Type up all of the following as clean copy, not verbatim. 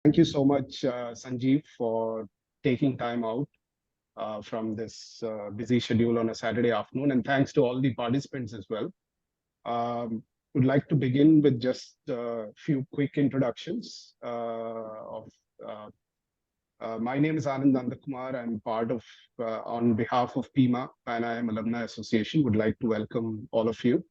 Thank you so much, Sanjeev, for taking time out from this busy schedule on a Saturday afternoon. And thanks to all the participants as well. Would like to begin with just a few quick introductions. My name is Anand Nandakumar. I'm part of, on behalf of PIIMA, Pan-IIM Alumni Association, would like to welcome all of you.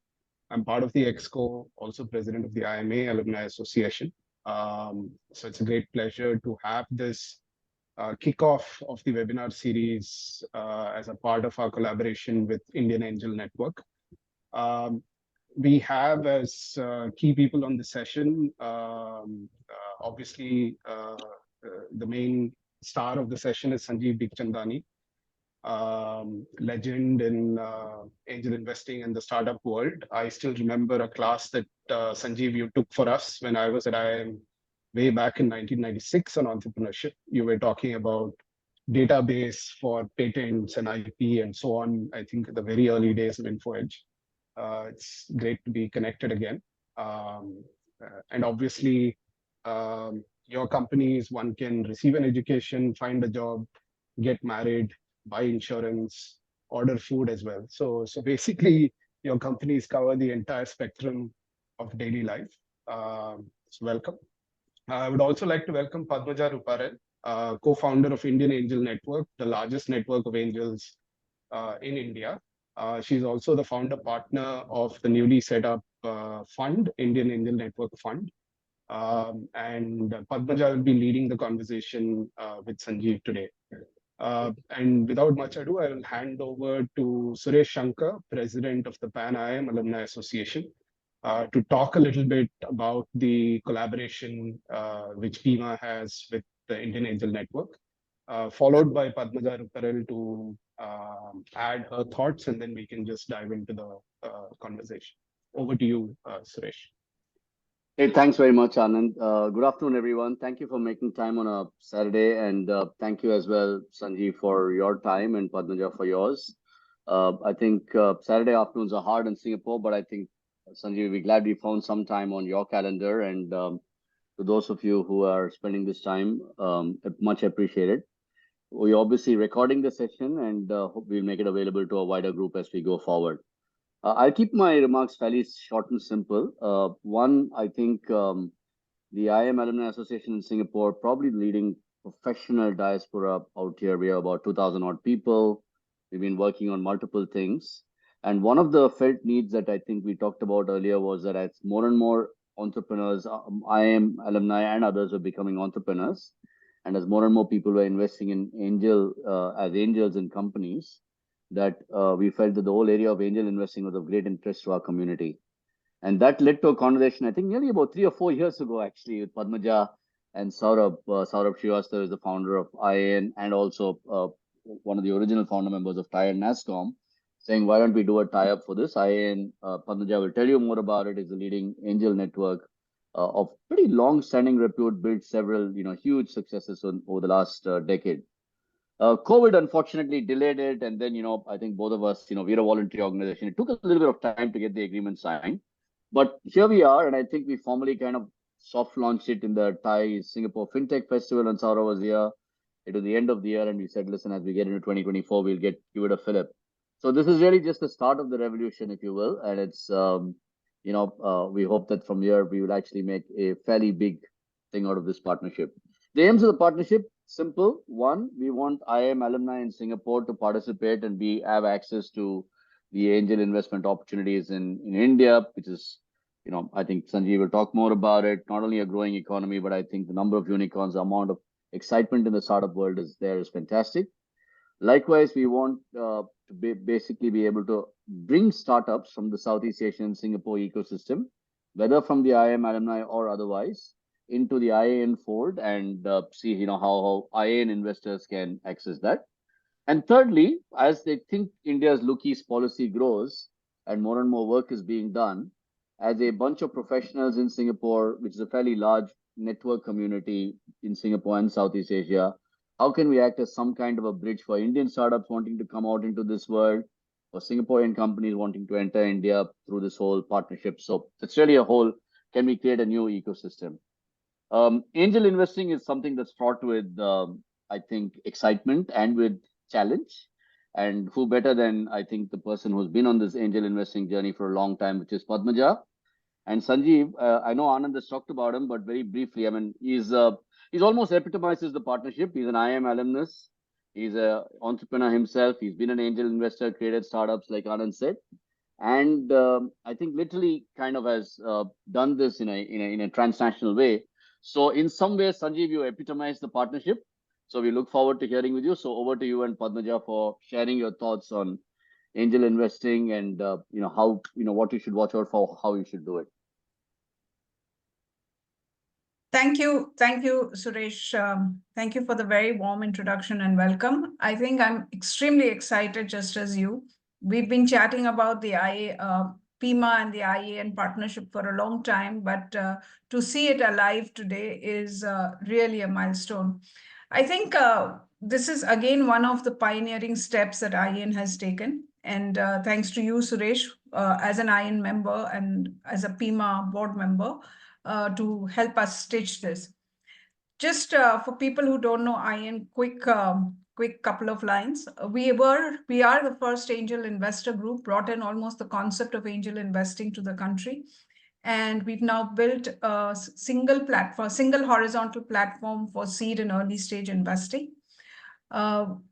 I'm part of the EXCO, also president of the IMA Alumni Association. So it's a great pleasure to have this kickoff of the webinar series as a part of our collaboration with Indian Angel Network. We have as key people on the session, obviously, the main star of the session is Sanjeev Bikhchandani, legend in angel investing in the startup world. I still remember a class that Sanjeev, you took for us when I was at IIM way back in 1996 on entrepreneurship. You were talking about database for patents and IP and so on. I think the very early days of InfoEdge. It's great to be connected again. And obviously, your companies, one can receive an education, find a job, get married, buy insurance, order food as well. So basically, your companies cover the entire spectrum of daily life. So welcome. I would also like to welcome Padmaja Ruparel, co-founder of Indian Angel Network, the largest network of angels in India. She's also the founder partner of the newly set up fund, Indian Angel Network Fund. And Padmaja will be leading the conversation with Sanjeev today. And without much ado, I will hand over to Suresh Shankar, president of the Pan-IIM Alumni Association, to talk a little bit about the collaboration which PIIMA has with the Indian Angel Network, followed by Padmaja Ruparel to add her thoughts, and then we can just dive into the conversation. Over to you, Suresh. Hey, thanks very much, Anand. Good afternoon, everyone. Thank you for making time on a Saturday, and thank you as well, Sanjeev, for your time and Padmaja for yours. I think Saturday afternoons are hard in Singapore, but I think, Sanjeev, we're glad we found some time on your calendar, and to those of you who are spending this time, much appreciated. We're obviously recording the session, and hope we'll make it available to a wider group as we go forward. I'll keep my remarks fairly short and simple. One, I think the IIM Alumni Association in Singapore, probably leading professional diaspora out here. We are about 2,000 odd people. We've been working on multiple things. And one of the felt needs that I think we talked about earlier was that as more and more entrepreneurs, IIM alumni and others are becoming entrepreneurs, and as more and more people were investing in as angels in companies, that we felt that the whole area of angel investing was of great interest to our community. And that led to a conversation, I think nearly about 3 or 4 years ago, actually, with Padmaja and Saurabh. Saurabh Srivastava is the founder of IAN and also one of the original founder members of TIE and NASCOM, saying, why don't we do a tie-up for this? IAN, Padmaja will tell you more about it, is the leading angel network of pretty long-standing repute, built several huge successes over the last decade. COVID unfortunately delayed it, and then I think both of us, we're a voluntary organization. It took a little bit of time to get the agreement signed, but here we are, and I think we formally kind of soft launched it in the Thai Singapore FinTech Festival, and Saurabh was here. It was the end of the year, and we said, listen, as we get into 2024, we'll give it a fillip. So this is really just the start of the revolution, if you will, and it's we hope that from here we will actually make a fairly big thing out of this partnership. The aims of the partnership, simple. One, we want IIM alumni in Singapore to participate and have access to the angel investment opportunities in India, which is, I think Sanjeev will talk more about it. Not only a growing economy, but I think the number of unicorns, the amount of excitement in the startup world is fantastic. Likewise, we want to basically be able to bring startups from the Southeast Asian Singapore ecosystem, whether from the IIM alumni or otherwise, into the IAN fold and see how IAN investors can access that. And thirdly, as they think India's Look-East policy grows and more work is being done, as a bunch of professionals in Singapore, which is a fairly large network community in Singapore and Southeast Asia, how can we act as some kind of a bridge for Indian startups wanting to come out into this world, for Singaporean companies wanting to enter India through this whole partnership? So it's really can we create a new ecosystem? Angel investing is something that's fraught with, I think, excitement and with challenge. And who better than, I think, the person who's been on this angel investing journey for a long time, which is Padmaja. And Sanjeev, I know Anand has talked about him, but very briefly, I mean, he's almost epitomizes the partnership. He's an IIM alumnus. He's an entrepreneur himself. He's been an angel investor, created startups, like Anand said, and I think literally kind of has done this in a transnational way. So in some ways, Sanjeev, you epitomize the partnership. So we look forward to hearing with you. So over to you and Padmaja for sharing your thoughts on angel investing and how what you should watch out for, how you should do it. Thank you, Suresh. Thank you for the very warm introduction and welcome. I think I'm extremely excited, just as you. We've been chatting about the PIIMA and the IAN partnership for a long time, but to see it alive today is really a milestone. I think this is again one of the pioneering steps that IAN has taken. And thanks to you, Suresh, as an IAN member and as a PIIMA board member, to help us stitch this. Just for people who don't know IAN, quick couple of lines. We are the first angel investor group, brought in almost the concept of angel investing to the country. And we've now built a single horizontal platform for seed and early stage investing.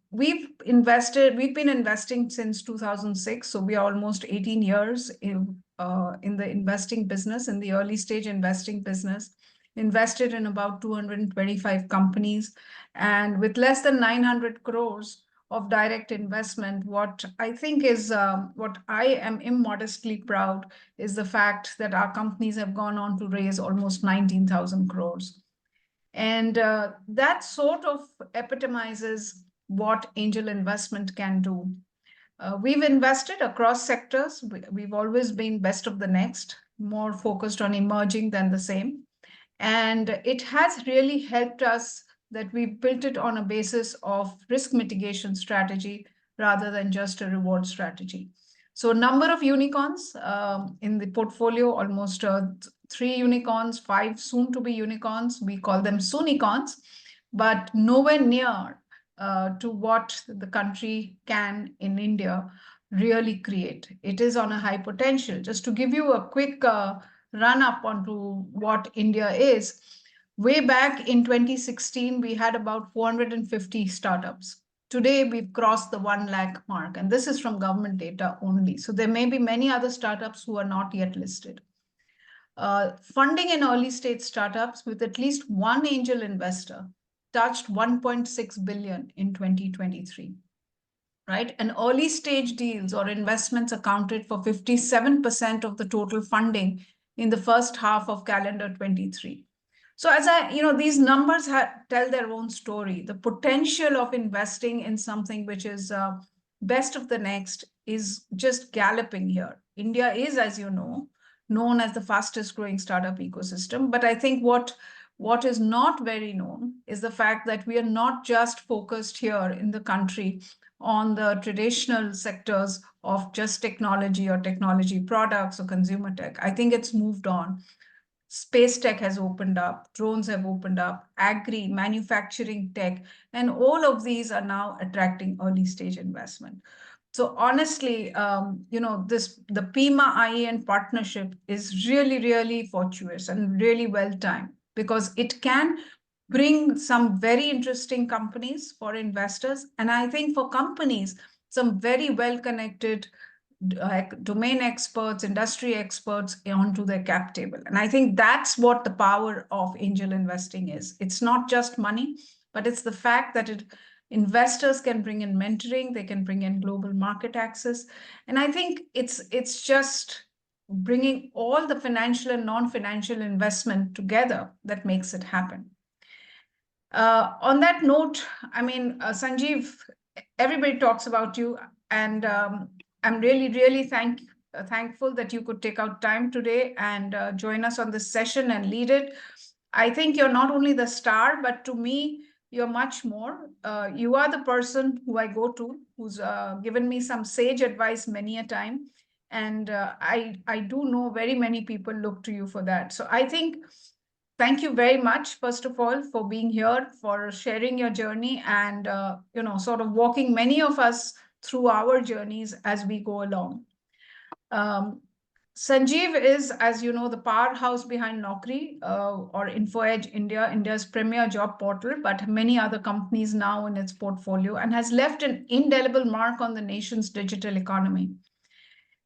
We've been investing since 2006, so we are almost 18 years in the investing business, in the early stage investing business, invested in about 225 companies, and with less than 900 crores of direct investment. What I think is, what I am immodestly proud is the fact that our companies have gone on to raise almost 19,000 crores. And that sort of epitomizes what angel investment can do. We've invested across sectors. We've always been best of the next, more focused on emerging than the same. And it has really helped us that we built it on a basis of risk mitigation strategy rather than just a reward strategy. So a number of unicorns in the portfolio, almost 3 unicorns, 5 soon to be unicorns. We call them soonicorns, but nowhere near to what the country can in India really create. It is on a high potential. Just to give you a quick run up onto what India is, way back in 2016, we had about 450 startups. Today, we've crossed the 1 lakh mark, and this is from government data only. So there may be many other startups who are not yet listed. Funding in early stage startups with at least one angel investor touched 1.6 billion in 2023, right? And early stage deals or investments accounted for 57% of the total funding in the first half of calendar 23. So as these numbers tell their own story. The potential of investing in something which is best of the next is just galloping here. India is, as you know, known as the fastest growing startup ecosystem. But I think what is not very known is the fact that we are not just focused here in the country on the traditional sectors of just technology or technology products or consumer tech. I think it's moved on. Space tech has opened up, drones have opened up, agri, manufacturing tech, and all of these are now attracting early stage investment. So honestly, the PIIMA IAN partnership is really, really fortuitous and really well timed, because it can bring some very interesting companies for investors. And I think for companies, some very well-connected domain experts, industry experts onto their cap table. And I think that's what the power of angel investing is. It's not just money, but it's the fact that investors can bring in mentoring, they can bring in global market access. And I think it's just bringing all the financial and non-financial investment together that makes it happen. On that note, I mean, Sanjeev, everybody talks about you, and I'm really, really thankful that you could take out time today and join us on this session and lead it. I think you're not only the star, but to me, you're much more. You are the person who I go to, who's given me some sage advice many a time. And I do know very many people look to you for that. So I think thank you very much, first of all, for being here, for sharing your journey and, sort of walking many of us through our journeys as we go along. Um, Sanjeev is, as you know, the powerhouse behind Naukri or InfoEdge India, India's premier job portal, but many other companies now in its portfolio, and has left an indelible mark on the nation's digital economy.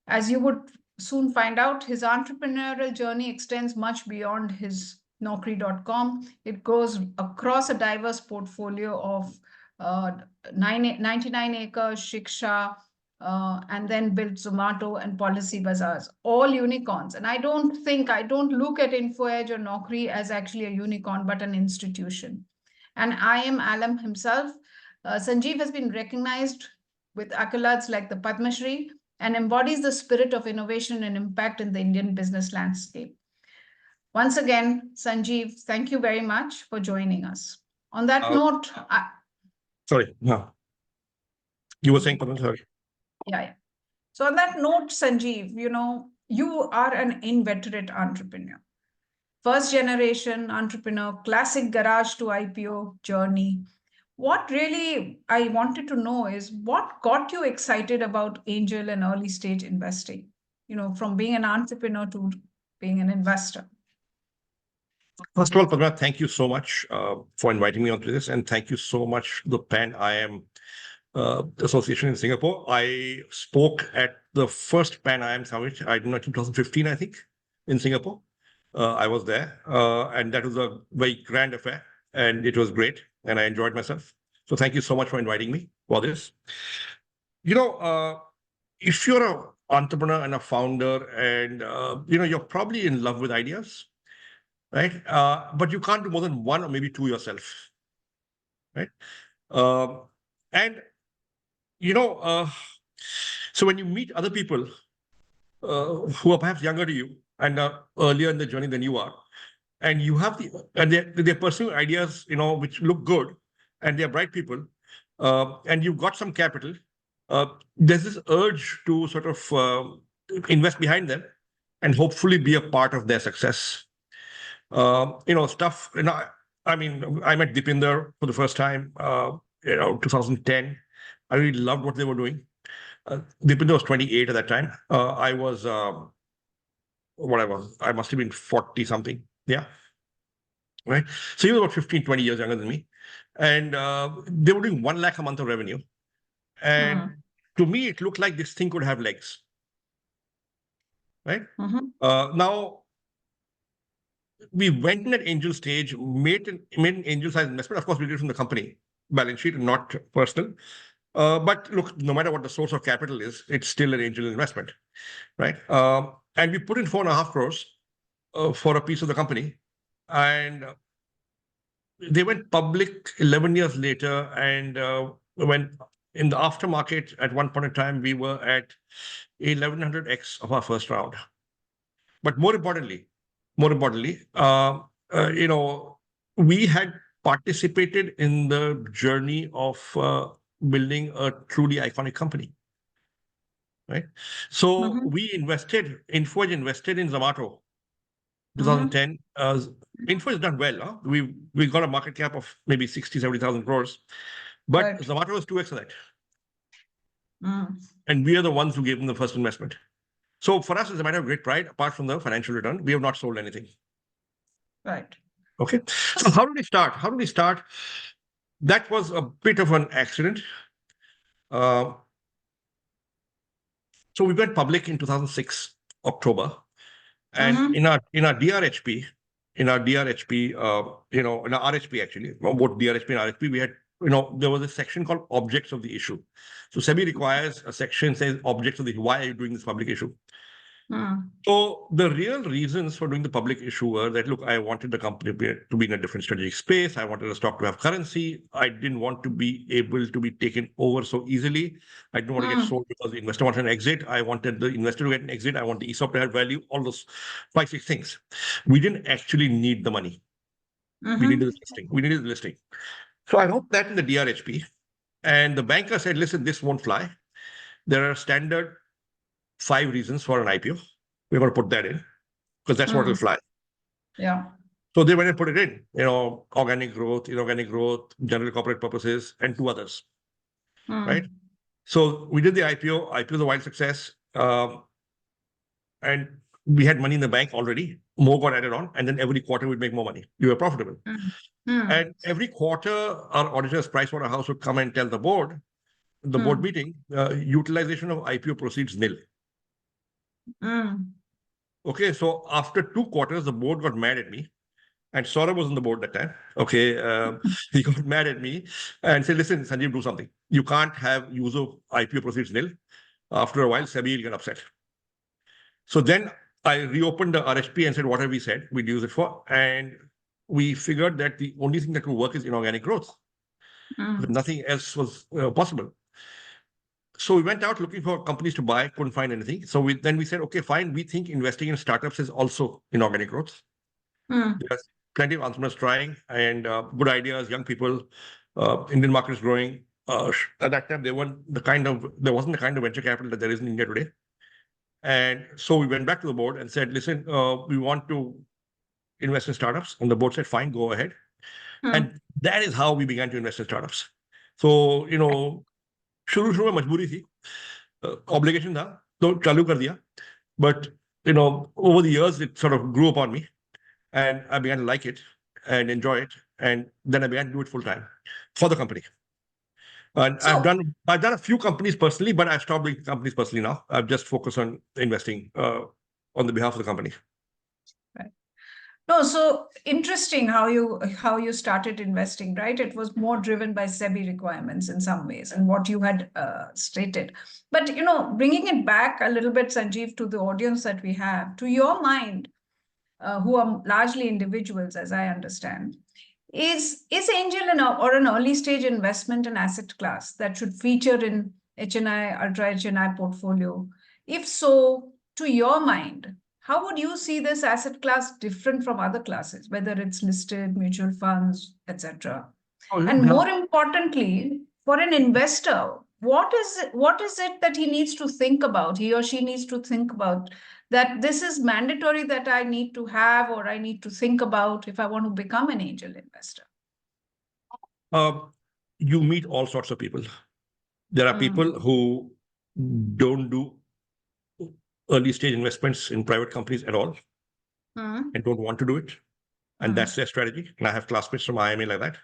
As you would soon find out, his entrepreneurial journey extends much beyond his Naukri.com. It goes across a diverse portfolio of 99 acres, Shiksha, and then built Zomato and Policy Bazaars, all unicorns. And I don't look at InfoEdge or Naukri as actually a unicorn, but an institution. And I am Alam himself. Sanjeev has been recognized with accolades like the Padma Shri and embodies the spirit of innovation and impact in the Indian business landscape. Once again, Sanjeev, thank you very much for joining us. On that note, sorry, no. You were saying, sorry. Yeah. So on that note, Sanjeev, you are an inveterate entrepreneur. First generation entrepreneur, classic garage to IPO journey. What really I wanted to know is what got you excited about angel and early stage investing, from being an entrepreneur to being an investor? First of all, Padma, thank you so much for inviting me onto this. And thank you so much to the Pan-IM Association in Singapore. I spoke at the first Pan-IM Summit, I don't know, 2015, I think, in Singapore. I was there, and that was a very grand affair, and it was great, and I enjoyed myself. So thank you so much for inviting me for this. If you're an entrepreneur and a founder, and you're probably in love with ideas, right? But you can't do more than one or maybe two yourself, right? So when you meet other people who are perhaps younger to you and are earlier in the journey than you are, and you have they're pursuing ideas, which look good, and they're bright people, and you've got some capital, there's this urge to sort of invest behind them and hopefully be a part of their success. Stuff. I met Deepinder for the first time, 2010. I really loved what they were doing. Deepinder was 28 at that time. I was, I must have been 40 something. Yeah. Right. So he was about 15, 20 years younger than me. And they were doing 1 lakh a month of revenue. And to me, it looked like this thing could have legs. Right. Now, we went in at angel stage, made an angel size investment. Of course, we did it from the company balance sheet, not personal. But look, no matter what the source of capital is, it's still an angel investment, right? And we put in 4.5 crores for a piece of the company, and they went public 11 years later. And when in the aftermarket, at one point in time, we were at 1100x of our first round. But more importantly, we had participated in the journey of building a truly iconic company, right? So we invested, InfoEdge invested in Zomato, 2010. InfoEdge has done well. Huh? We got a market cap of maybe 60, 70,000 crores, but right. Zomato was 2x of that. And we are the ones who gave them the first investment. So for us, it's a matter of great pride. Apart from the financial return, we have not sold anything. Right. Okay. So how did we start? That was a bit of an accident. So we went public in 2006, October. And in our DRHP, in our RHP actually, both DRHP and RHP, we had, there was a section called objects of the issue. So SEBI requires a section says objects of the issue. Why are you doing this public issue? So the real reasons for doing the public issue were that, look, I wanted the company to be in a different strategic space. I wanted the stock to have currency. I didn't want to be able to be taken over so easily. I didn't want to get sold because the investor wanted an exit. I wanted the investor to get an exit. I want the ESOP to have value, all those 5, 6 things. We didn't actually need the money. We needed the listing. So I wrote that in the DRHP. And the banker said, listen, this won't fly. There are standard 5 reasons for an IPO. We're going to put that in because that's what will fly. Yeah. So they went and put it in, organic growth, inorganic growth, general corporate purposes, and 2 others, right? So we did the IPO. IPO was a wild success. And we had money in the bank already. More got added on. And then every quarter we'd make more money. We were profitable. And every quarter, our auditors, Pricewaterhouse, would come and tell the board meeting, utilization of IPO proceeds nil. Okay, so after 2 quarters, the board got mad at me. And Saurabh was on the board that time. Okay, he got mad at me and said, listen, Sanjeev, do something. You can't have use of IPO proceeds nil. After a while, SEBI will get upset. So then I reopened the RHP and said, what have we said we'd use it for? And we figured that the only thing that could work is inorganic growth. Nothing else was possible. So we went out looking for companies to buy, couldn't find anything. So we said, okay, fine. We think investing in startups is also inorganic growth. There's plenty of entrepreneurs trying and good ideas, young people. Indian market is growing. At that time, there wasn't the kind of venture capital that there is in India today. And so we went back to the board and said, listen, we want to invest in startups. And the board said, fine, go ahead. And that is how we began to invest in startups. So, shuru mein majburi thi, obligation tha, so chalu kar diya. But, over the years, it sort of grew upon me and I began to like it and enjoy it. And then I began to do it full time for the company. And I've done a few companies personally, but I've stopped doing companies personally now. I've just focused on investing on the behalf of the company. Right. No, so interesting how you started investing, right? It was more driven by SEBI requirements in some ways and what you had stated. But, bringing it back a little bit, Sanjeev, to the audience that we have, to your mind, who are largely individuals, as I understand, is angel or an early stage investment an asset class that should feature in HNI, ultra HNI portfolio? If so, to your mind, how would you see this asset class different from other classes, whether it's listed, mutual funds, etc.? And more importantly, for an investor, what is it that he needs to think about, he or she needs to think about, that this is mandatory that I need to have or I need to think about if I want to become an angel investor? You meet all sorts of people. There are people who don't do early stage investments in private companies at all and don't want to do it. And that's their strategy. And I have classmates from IIMA like that.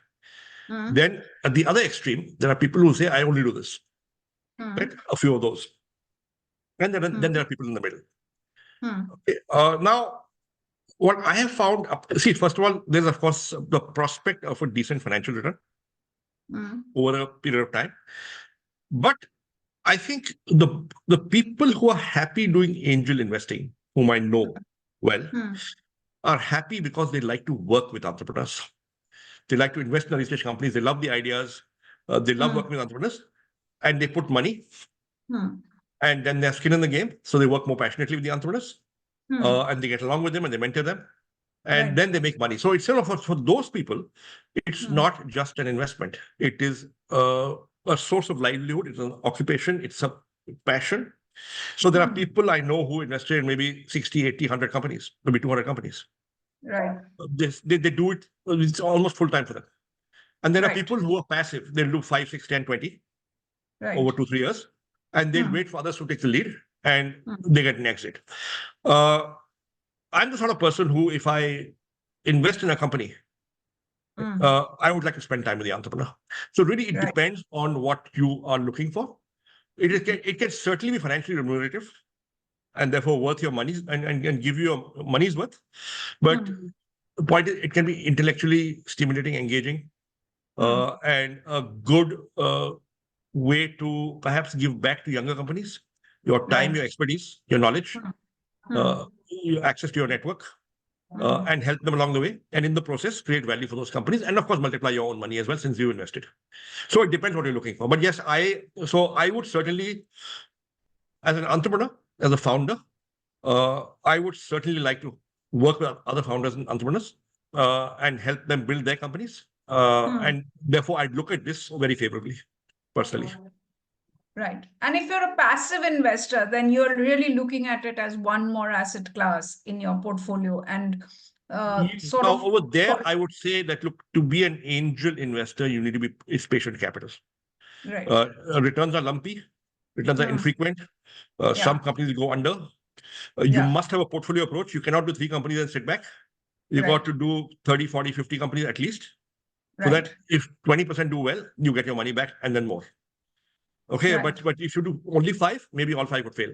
Then at the other extreme, there are people who say, I only do this. Right? A few of those. And then there are people in the middle. Okay. Now, what I have found, first of all, there's of course the prospect of a decent financial return over a period of time. But I think the people who are happy doing angel investing, whom I know well, are happy because they like to work with entrepreneurs. They like to invest in early stage companies. They love the ideas. They love working with entrepreneurs, and they put money. And then they're skin in the game, so they work more passionately with the entrepreneurs, and they get along with them and they mentor them, and then they make money. So it's sort of for those people, it's not just an investment. It is a source of livelihood. It's an occupation. It's a passion. So there are people I know who invested in maybe 60, 80, 100 companies, maybe 200 companies. Right. They do it. It's almost full time for them. And there are people who are passive. They'll do 5, 6, 10, 20 over 2, 3 years. And they'll wait for others to take the lead and they get an exit. I'm the sort of person who, if I invest in a company, I would like to spend time with the entrepreneur. So really, it depends on what you are looking for. It can certainly be financially remunerative and therefore worth your money and give you your money's worth. But the point is, it can be intellectually stimulating, engaging, and a good way to perhaps give back to younger companies, your time, your expertise, your knowledge, your access to your network, and help them along the way. And in the process, create value for those companies. And of course, multiply your own money as well, since you invested. So it depends what you're looking for. But yes, I would certainly, as an entrepreneur, as a founder, I would certainly like to work with other founders and entrepreneurs and help them build their companies. And therefore, I'd look at this very favorably, personally. Right. And if you're a passive investor, then you're really looking at it as one more asset class in your portfolio. And sort Now, of. over there, I would say that, look, to be an angel investor, you need to be patient capital. Right. Returns are lumpy, returns are infrequent. Some companies go under. You must have a portfolio approach. You cannot do 3 companies and sit back. You got to do 30, 40, 50 companies at least. So that if 20% do well, you get your money back and then more. Okay, but if you do only 5, maybe all 5 would fail.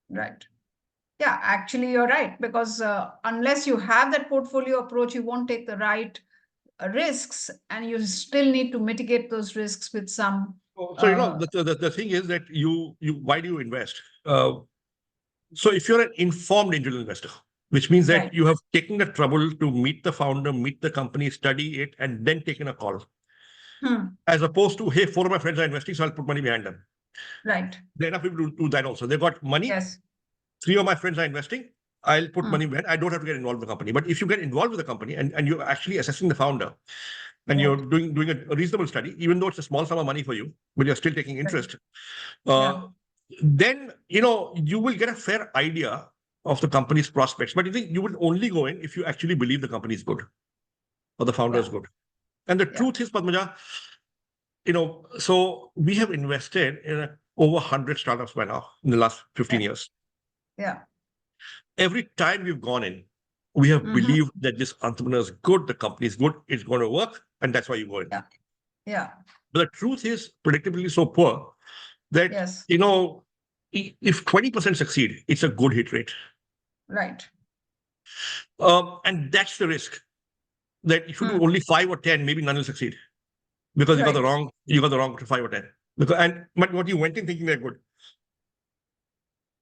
Right. Yeah, actually, you're right. Because unless you have that portfolio approach, you won't take the right risks, and you still need to mitigate those risks with some. So, the thing is that why do you invest? So if you're an informed angel investor, which means that you have taken the trouble to meet the founder, meet the company, study it, and then taken a call. As opposed to, hey, 4 of my friends are investing, so I'll put money behind them. Right. There are enough people to do that also. They've got money. Yes. 3 of my friends are investing. I'll put money behind. I don't have to get involved with the company. But if you get involved with the company and you're actually assessing the founder and you're doing a reasonable study, even though it's a small sum of money for you, but you're still taking interest, then, you will get a fair idea of the company's prospects. But you will only go in if you actually believe the company is good or the founder is good. And the truth is, Padmaja, so we have invested in over 100 startups by now in the last 15 years. Yeah. Every time we've gone in, we have believed that this entrepreneur is good, the company is good, it's going to work, and that's why you go in. Yeah. But the truth is predictably so poor that, if 20% succeed, it's a good hit rate. Right. And that's the risk. That if you do only 5 or 10, maybe none will succeed. Because you got the wrong 5 or 10. But what you went in thinking they're good.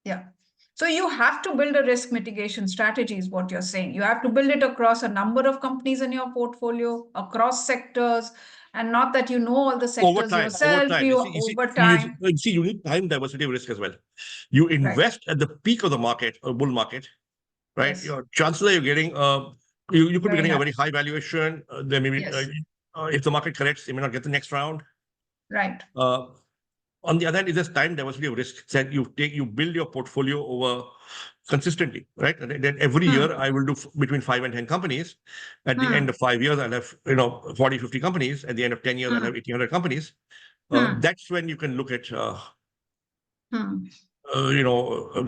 Yeah. So you have to build a risk mitigation strategy, is what you're saying. You have to build it across a number of companies in your portfolio, across sectors, and not that you know all the sectors yourself. Over time. You need time diversity of risk as well. You invest at the peak of the market or bull market, right? Yes. Your chances are you're getting you could be getting a very high valuation. There may be if the market corrects, you may not get the next round. Right. On the other hand, there's time diversity of risk that you build your portfolio over consistently, right? And then every year I will do between 5 and 10 companies. At the end of 5 years, I'll have 40, 50 companies. At the end of 10 years, I'll have 1,800 companies. That's when you can look at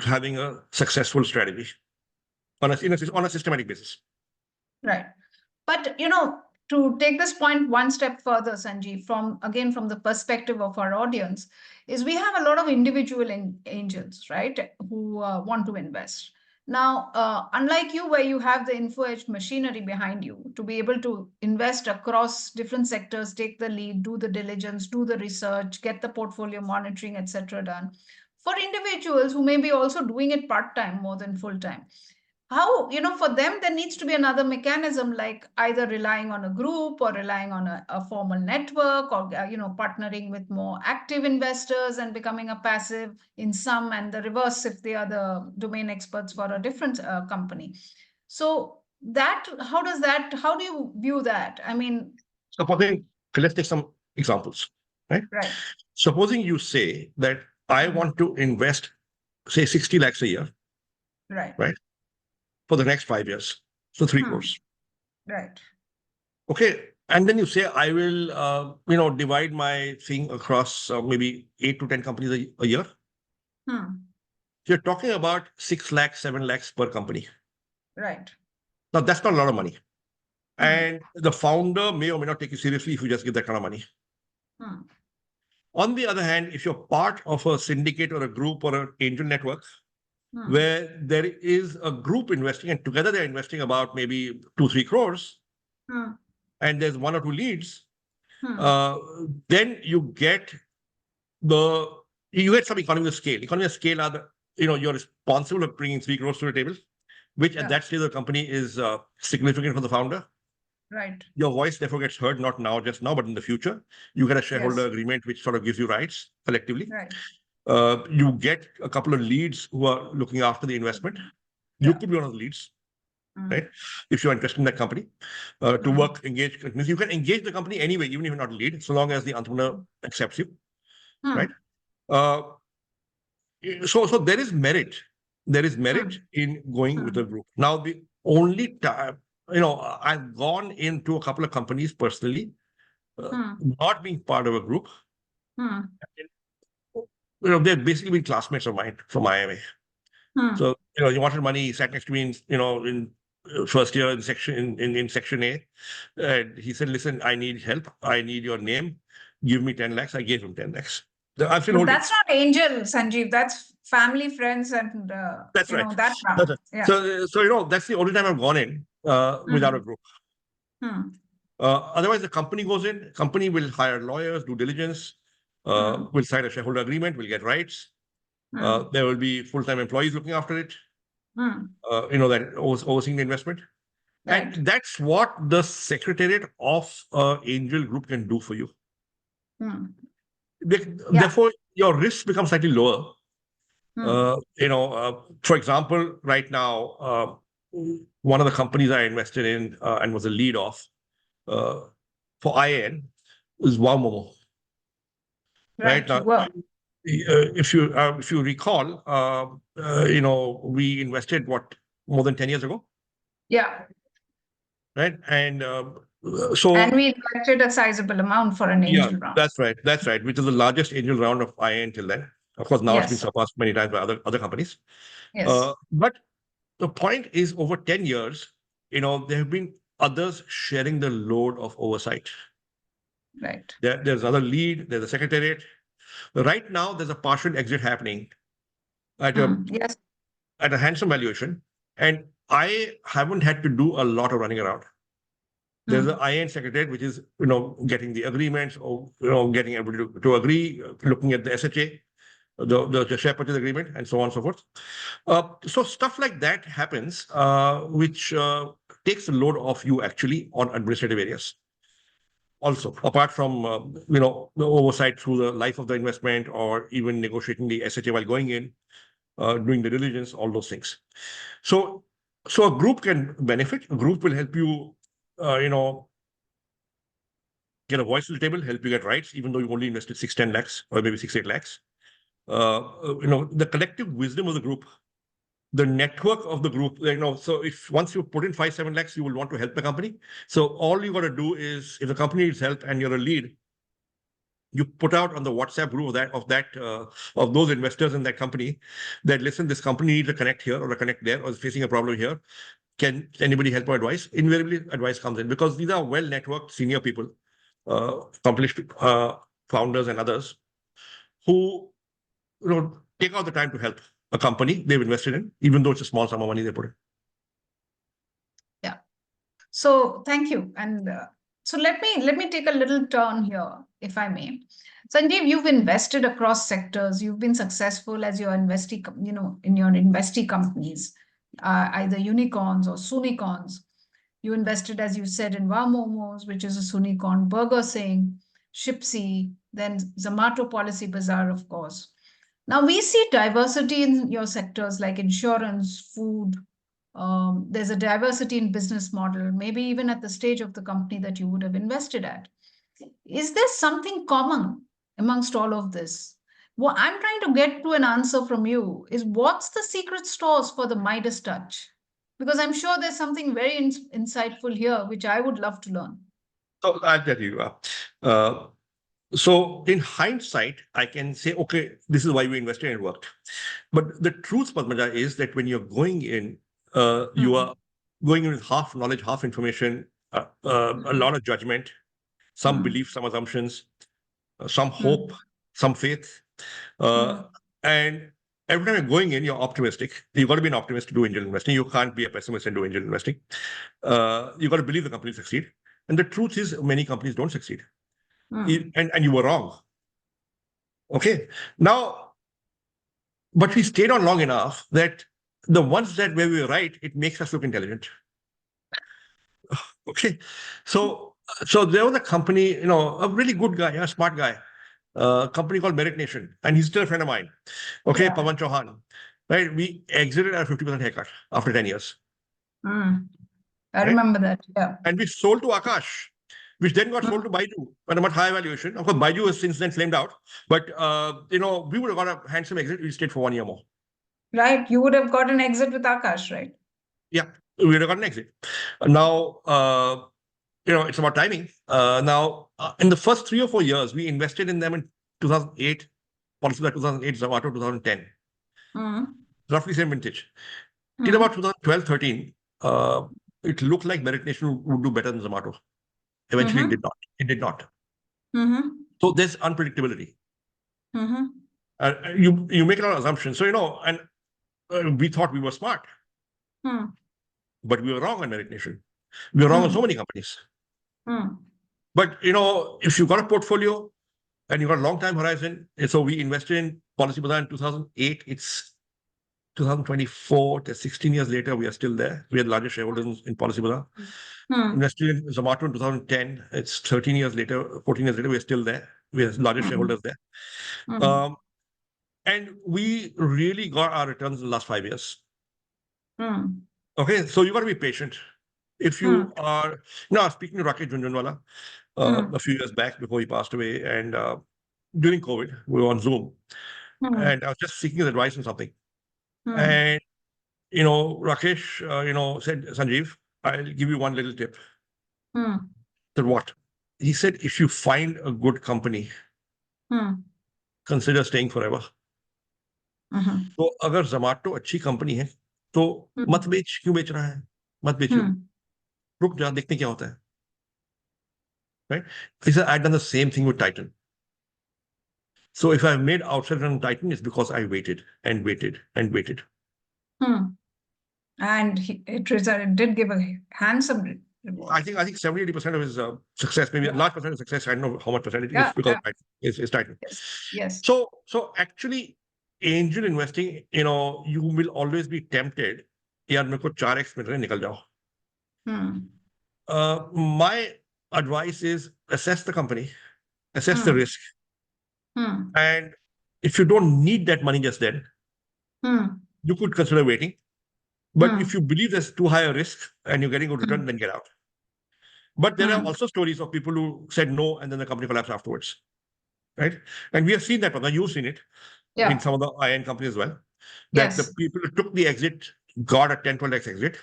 having a successful strategy on a systematic basis. Right. But to take this point one step further, Sanjeev, from the perspective of our audience, is we have a lot of individual angels, right, who want to invest. Now, unlike you, where you have the info edge machinery behind you to be able to invest across different sectors, take the lead, do the diligence, do the research, get the portfolio monitoring, etc. done. For individuals who may be also doing it part-time more than full-time, how, for them, there needs to be another mechanism, like either relying on a group or relying on a formal network, or, partnering with more active investors and becoming a passive in some, and the reverse if they are the domain experts for a different company. So how do you view that? I mean, let's take some examples, right? Right. Supposing you say that I want to invest, say, 60 lakhs a year. Right. For the next 5 years. So 3 crores. Right. Okay. And then you say, I will, divide my thing across maybe 8 to 10 companies a year. You're talking about 6 lakhs, 7 lakhs per company. Right. Now, that's not a lot of money. And the founder may or may not take you seriously if you just give that kind of money. On the other hand, if you're part of a syndicate or a group or an angel network, where there is a group investing and together they're investing about maybe 2-3 crores, and there's 1 or 2 leads, then you get some economy of scale. Economy of scale are you're responsible for bringing 3 crores to the table, which at that stage of the company is significant for the founder. Right. Your voice therefore gets heard, not now, just now, but in the future. You get a shareholder agreement, which sort of gives you rights collectively. Right. You get a couple of leads who are looking after the investment. You could be one of the leads, right? If you're interested in that company, to engage. You can engage the company anyway, even if you're not a lead, so long as the entrepreneur accepts you, right? So there is merit. There is merit in going with a group. Now, only time, I've gone into a couple of companies personally, not being part of a group. They've basically been classmates of mine from IMA. So, he wanted money, he sat next to me in first year in section A. And he said, listen, I need help. I need your name. Give me 10 lakhs. I gave him 10 lakhs. I'm still But holding. that's not angel, Sanjeev. That's family, friends, and That's right. that That's right. yeah. So, that's the only time I've gone in without a group. Otherwise, the company goes in, company will hire lawyers, do diligence, will sign a shareholder agreement, will get rights. There will be full-time employees looking after it, that overseeing the investment. Right. And that's what the secretariat of angel group can do for you. Therefore, your risk becomes slightly lower. For example, right now, one of the companies I invested in and was a lead of for IAN is Wow. Right now, Well, if you recall, we invested more than 10 years ago. Yeah. Right. And and we invested a sizable amount for an angel round. That's right. Which is the largest angel round of IAN till then. Of course, now it's been surpassed many times by other companies. Yes. But the point is, over 10 years, there have been others sharing the load of oversight. Right. There's another lead, there's a secretariat. Right now, there's a partial exit happening at a handsome valuation. And I haven't had to do a lot of running around. There's the IAN secretariat, which is, getting the agreements or, getting everybody to agree, looking at the SHA, the share purchase agreement, and so on and so forth. So stuff like that happens, which takes the load off you actually on administrative areas. Also, apart from, the oversight through the life of the investment or even negotiating the SHA while going in, doing the diligence, all those things. So a group can benefit. A group will help you, get a voice to the table, help you get rights, even though you only invested 6-10 lakhs or maybe 6-8 lakhs. The collective wisdom of the group, the network of the group, so if once you put in 5-7 lakhs, you will want to help the company. So all you got to do is, if the company needs help and you're a lead, you put out on the WhatsApp group of those investors in that company that, listen, this company needs a connect here or a connect there or is facing a problem here. Can anybody help or advise? Invariably, advice comes in because these are well-networked senior people, accomplished founders and others who take out the time to help a company they've invested in, even though it's a small sum of money they put in. Yeah. So thank you. And so let me take a little turn here, if I may. Sanjeev, you've invested across sectors. You've been successful as your investee, in your investee companies, either unicorns or sunicorns. You invested, as you said, in Wow Momos, which is a sunicorn, Burger Singh, Shipsy, then Zomato Policy Bazaar, of course. Now we see diversity in your sectors like insurance, food. There's a diversity in business model, maybe even at the stage of the company that you would have invested at. Is there something common amongst all of this? What I'm trying to get to an answer from you is, what's the secret sauce for the Midas touch? Because I'm sure there's something very insightful here, which I would love to learn. So I'll tell you. So in hindsight, I can say, okay, this is why we invested and it worked. But the truth, Padmaja, is that when you're going in, you are going in with half knowledge, half information, a lot of judgment, some belief, some assumptions, some hope, some faith. And every time you're going in, you're optimistic. You've got to be an optimist to do angel investing. You can't be a pessimist and do angel investing. You've got to believe the company will succeed. And the truth is, many companies don't succeed. And you were wrong. Okay. Now, but we stayed on long enough that the ones that where we were right, it makes us look intelligent. Okay. So there was a company, a really good guy, a smart guy, a company called Merit Nation, and he's still a friend of mine. Okay, Pawan Chauhan. Right. We exited at a 50% haircut after 10 years. I remember that. Yeah. And we sold to Akash, which then got sold to Baiju at a much higher valuation. Of course, Baiju has since then flamed out. But, we would have got a handsome exit. We stayed for 1 year more. Right. You would have got an exit with Akash, right? Yeah. we would have got an exit. Now, it's about timing. In the first 3 or 4 years, we invested in them in 2008, Policybazaar 2008, Zomato 2010, roughly same vintage. Till about 2012, 13, it looked like Merit Nation would do better than Zomato. Eventually, it did not. It did not. So there's unpredictability. You make a lot of assumptions. So, and we thought we were smart, but we were wrong on Merit Nation. We were wrong on so many companies. But, if you've got a portfolio and you've got a long time horizon, and so we invested in Policybazaar in 2008, it's 2024, 16 years later, we are still there. We are the largest shareholders in Policybazaar. Invested in Zomato in 2010, it's 13 years later, 14 years later, we are still there. We are the largest shareholders there. And we really got our returns in the last 5 years. Okay, so you got to be patient. If you are, I was speaking to Rakesh Jhunjhunwala a few years back before he passed away, and during COVID, we were on Zoom, and I was just seeking his advice on something. And, Rakesh, said, Sanjeev, I'll give you one little tip. I said, what? He said, if you find a good company, consider staying forever. तो अगर Zomato अच्छी company है तो मत बेच, क्यों बेच रहा है? मत बेचियो, रुक जा, देखते क्या होता है. Right? He said, I've done the same thing with Titan. So if I've made outside on Titan, it's because I waited and waited and waited. And it did give a handsome reward. I think 70-80% of his success, maybe a large percent of success, I don't know how much percentage is because it's Titan. Yes. So actually, angel investing, you will always be tempted. यार मेरे को 4x मिल रहे हैं, निकल जाओ. My advice is assess the company, assess the risk, and if you don't need that money just then, you could consider waiting. But if you believe there's too high a risk and you're getting a return, then get out. But there are also stories of people who said no and then the company collapsed afterwards, right? And we have seen that, Padma, you've seen it in some of the IN companies as well, that the people who took the exit got a 10-12x exit.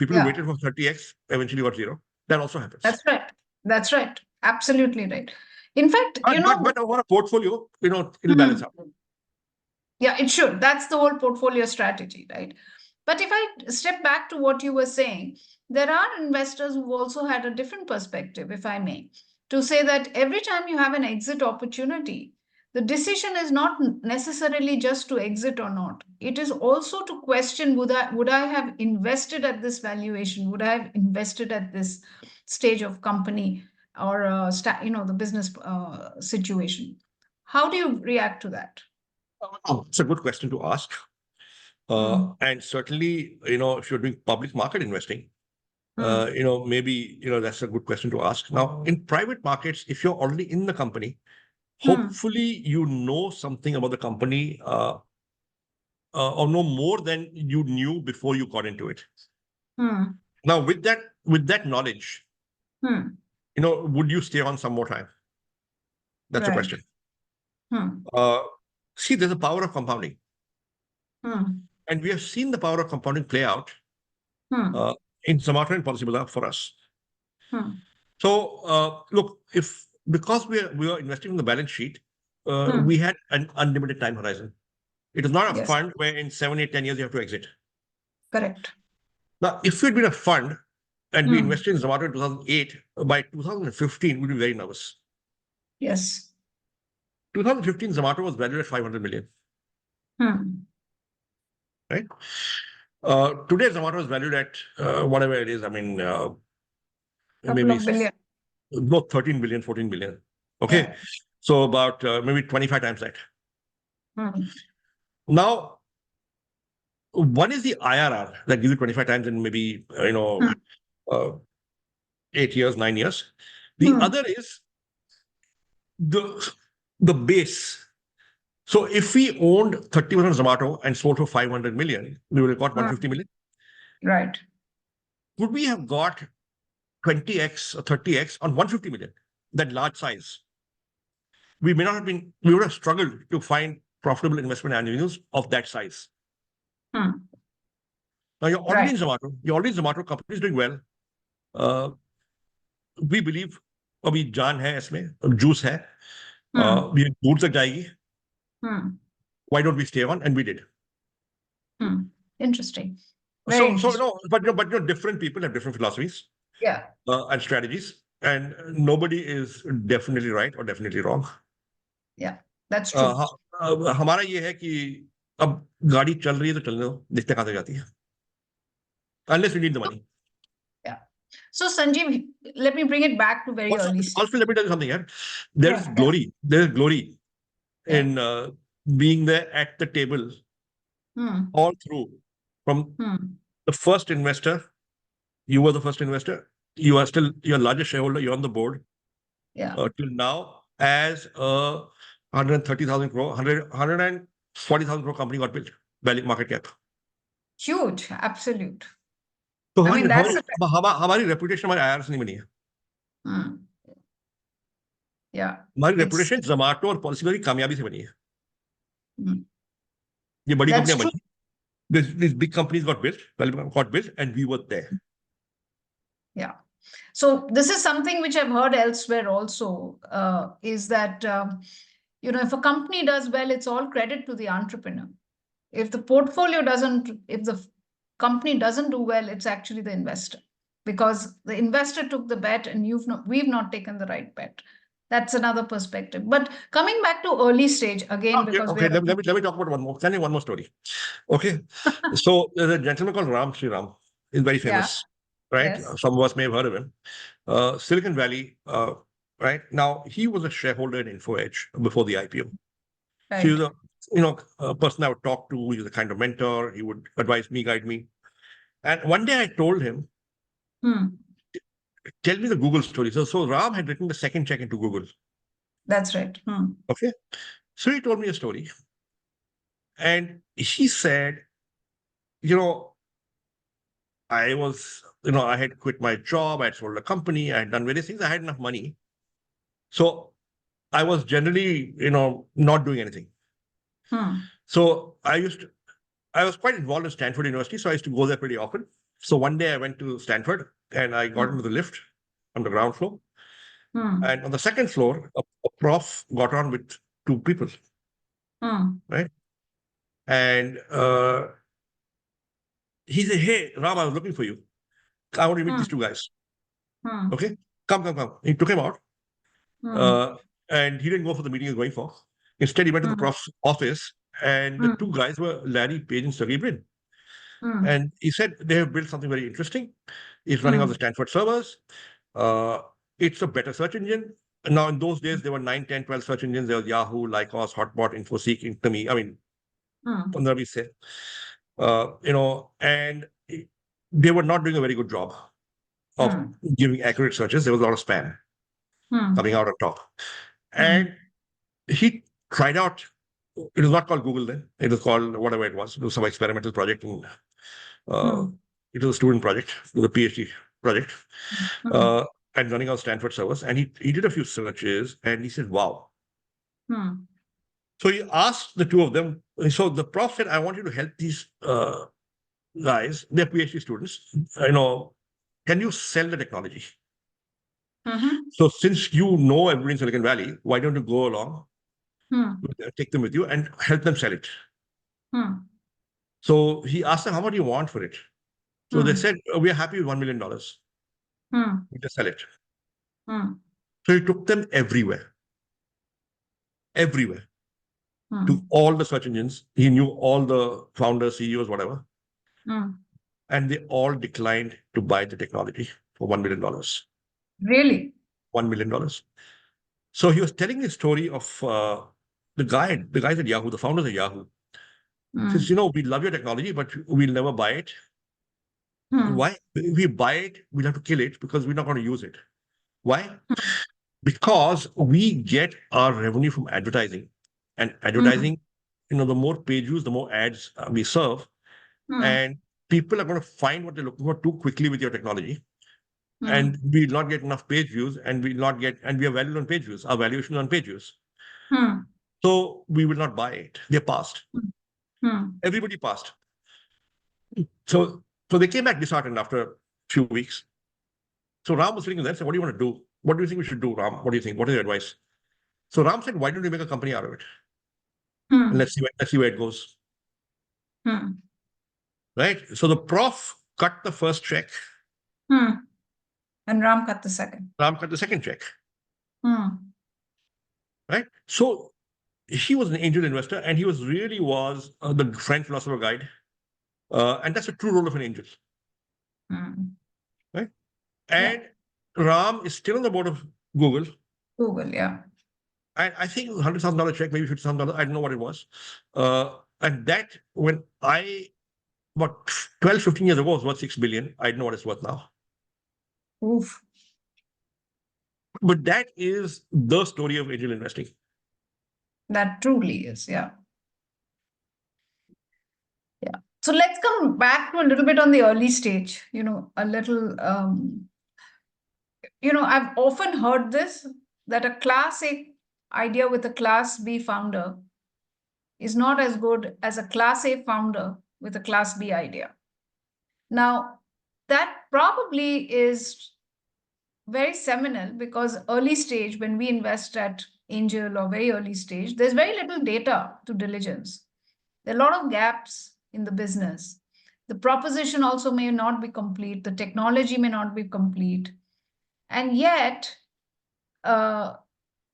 People who waited for 30x eventually got 0. That also happens. That's right. Absolutely right. In fact, but over a portfolio, it'll balance out. Yeah, it should. That's the whole portfolio strategy, right? But if I step back to what you were saying, there are investors who've also had a different perspective, if I may, to say that every time you have an exit opportunity, the decision is not necessarily just to exit or not. It is also to question, would I have invested at this valuation? Would I have invested at this stage of company or the business situation? How do you react to that? It's a good question to ask. And certainly, if you're doing public market investing, maybe, that's a good question to ask. Now, in private markets, if you're already in the company, hopefully you know something about the company or know more than you knew before you got into it. Now, with that knowledge, would you stay on some more time? That's a question. See, there's a power of compounding. And we have seen the power of compounding play out in Zomato and Policybazaar for us. So, look, because we are investing in the balance sheet, we had an unlimited time horizon. It is not a fund where in 7, 8, 10 years you have to exit. Correct. Now, if we'd been a fund and we invested in Zomato in 2008, by 2015, we'd be very nervous. Yes. 2015, Zomato was valued at 500 million. Right? Today, Zomato is valued at whatever it is. I mean, maybe 13 billion, 14 billion. Okay. Yeah. So about maybe 25 times that. Now, one is the IRR that gives you 25 times in maybe, 8 years, 9 years. The other is the base. So if we owned 30% of Zomato and sold for 500 million, we would have got 150 million. Right. Could we have got 20x or 30x on 150 million, that large size? We would have struggled to find profitable investment avenues of that size. Now you're already in Zomato. You're already in Zomato. Company is doing well. We believe अभी जान है इसमें, juice है. We दूर तक जाएगी. Why don't we stay on? And we did. Interesting. So no, but different people have different philosophies. Yeah. And strategies, and nobody is definitely right or definitely wrong. Yeah, that's true. हमारा ये है कि अब गाड़ी चल रही है तो चलने दो, देखते कहाँ तक जाती है. Unless we need the money. Yeah. So Sanjeev, let me bring it back to very early stage. Also, let me tell you something here. There's glory. There's glory in being there at the table all through. From the first investor, you were the first investor. You are still your largest shareholder. You're on the board. Yeah. Till now, as a 130,000 crore, 140,000 crore company got built, value market cap. Huge, absolute. तो I mean, that's हमारी reputation हमारे IR से नहीं बनी है. Yeah. हमारी reputation Zomato और Policybazaar की कामयाबी से बनी है. ये बड़ी कंपनियां बनी. These big companies got built, and we were there. Yeah. So this is something which I've heard elsewhere also, is that, if a company does well, it's all credit to the entrepreneur. If the portfolio if the company doesn't do well, it's actually the investor, because the investor took the bet and we've not taken the right bet. That's another perspective. But coming back to early stage again, because let me talk about one more. Tell me one more story. Okay. So there's a gentleman called Ram Sriram. He's very famous, right? Yes. Some of us may have heard of him. Silicon Valley, right? Now he was a shareholder in InfoEdge before the IPO. Right. He was a person I would talk to. He was a kind of mentor. He would advise me, guide me. And one day I told him, tell me the Google story. So Ram had written the second check into Google. That's right. Okay. So he told me a story. And he said, I had quit my job. I had sold a company. I had done various things. I had enough money. So I was generally, not doing anything. So I was quite involved in Stanford University. So I used to go there pretty often. So one day I went to Stanford and I got into the lift on the ground floor. And on the second floor, a prof got on with two people. Right. And he said, hey, Ram, I was looking for you. I want to meet these two guys. Okay, come. He took him out. And he didn't go for the meeting he was going for. Instead, he went to the prof's office, and the two guys were Larry Page and Sergey Brin. And he said, they have built something very interesting. It's running on the Stanford servers. It's a better search engine. Now, in those days, there were 9, 10, 12 search engines. There was Yahoo, Lycos, Hotbot, InfoSeek, Intami. I mean, Punjabi say. And they were not doing a very good job of giving accurate searches. There was a lot of spam coming out on top. And he tried out, it was not called Google then, it was called whatever it was. It was some experimental project. And, it was a student project, it was a PhD project, and running on Stanford servers. And he did a few searches and he said, wow. So he asked the two of them. So the prof said, I want you to help these guys, they're PhD students, can you sell the technology? So since you know everybody in Silicon Valley, why don't you go along, take them with you and help them sell it? So he asked them, how much do you want for it? So they said, we are happy with $1 million. We just sell it. So he took them everywhere. To all the search engines. He knew all the founders, CEOs, whatever. And they all declined to buy the technology for $1 million. Really? $1 million. So he was telling the story of the guys at Yahoo, the founders at Yahoo. Says, we love your technology, but we'll never buy it. Why? If we buy it, we'll have to kill it because we're not going to use it. Why? Because we get our revenue from advertising. And advertising, the more page views, the more ads we serve. And people are going to find what they're looking for too quickly with your technology. And we'll not get enough page views, and we are valued on page views. Our valuation is on page views. So we will not buy it. They passed. Everybody passed. So So they came back disheartened after a few weeks. So Ram was sitting there and said, what do you want to do? What do you think we should do, Ram? What do you think? What is your advice? So Ram said, why don't we make a company out of it? And let's see where it goes. Right? So the prof cut the first check. And Ram cut the second. Ram cut the second check. Right? So he was an angel investor, and he was really the French philosopher guide. And that's a true role of an angel. Right? And Ram is still on the board of Google. Yeah. And I think it was $100,000 check, maybe $50,000. I don't know what it was. And that, when about 12, 15 years ago, was worth 6 billion. I don't know what it's worth now. Oof. But that is the story of angel investing. That truly is, yeah. Yeah. So let's come back to a little bit on the early stage, a little, I've often heard this, that a class A idea with a class B founder is not as good as a class A founder with a class B idea. Now, that probably is very seminal, because early stage, when we invest at angel or very early stage, there's very little data to diligence. There are a lot of gaps in the business. The proposition also may not be complete. The technology may not be complete. And yet,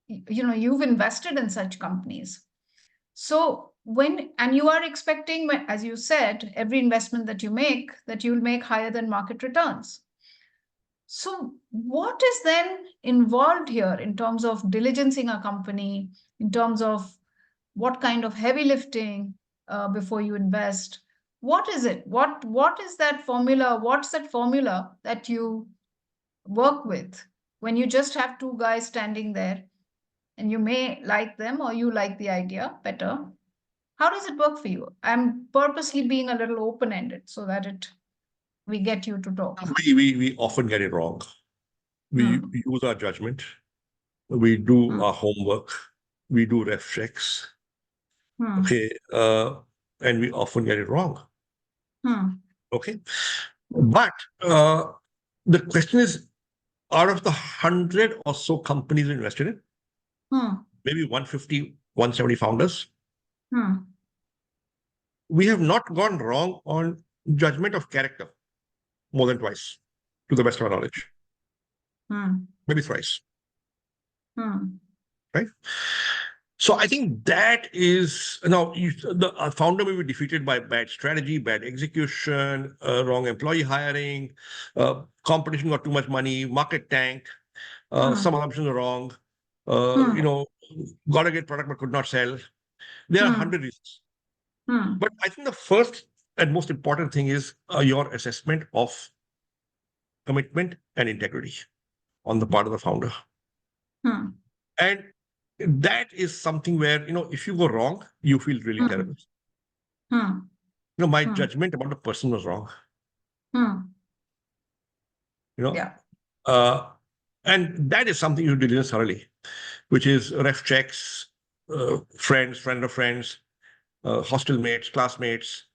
you've invested in such companies. So and you are expecting, as you said, every investment that you make, that you'll make higher than market returns. So what is then involved here in terms of diligencing a company, in terms of what kind of heavy lifting before you invest? What is it? What is that formula? What's that formula that you work with when you just have two guys standing there, and you may like them or you like the idea better? How does it work for you? I'm purposely being a little open-ended so that we get you to talk. We often get it wrong. We use our judgment. We do our homework. We do ref checks. Okay. And we often get it wrong. Okay. But the question is, out of the 100 or so companies we invested in, maybe 150, 170 founders, we have not gone wrong on judgment of character more than twice, to the best of our knowledge. Maybe thrice. Right? So I think that is, now the founder may be defeated by bad strategy, bad execution, wrong employee hiring, competition got too much money, market tanked, some assumptions are wrong, got a great product but could not sell. There are 100 reasons. But I think the first and most important thing is your assessment of commitment and integrity on the part of the founder. And that is something where, if you go wrong, you feel really terrible. My judgment about the person was wrong. And that is something you diligence thoroughly, which is ref checks, friend of friends, hostel mates, classmates,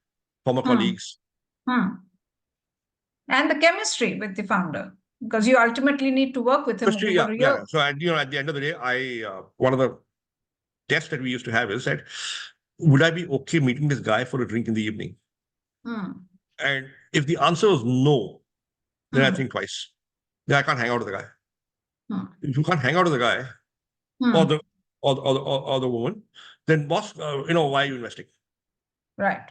former colleagues. And the chemistry with the founder, because you ultimately need to work with him. Yeah. So at the end of the day, one of the tests that we used to have is that, would I be okay meeting this guy for a drink in the evening? And if the answer was no, then I think twice. Then I can't hang out with the guy. If you can't hang out with the guy or the woman, then boss, why are you investing? Right.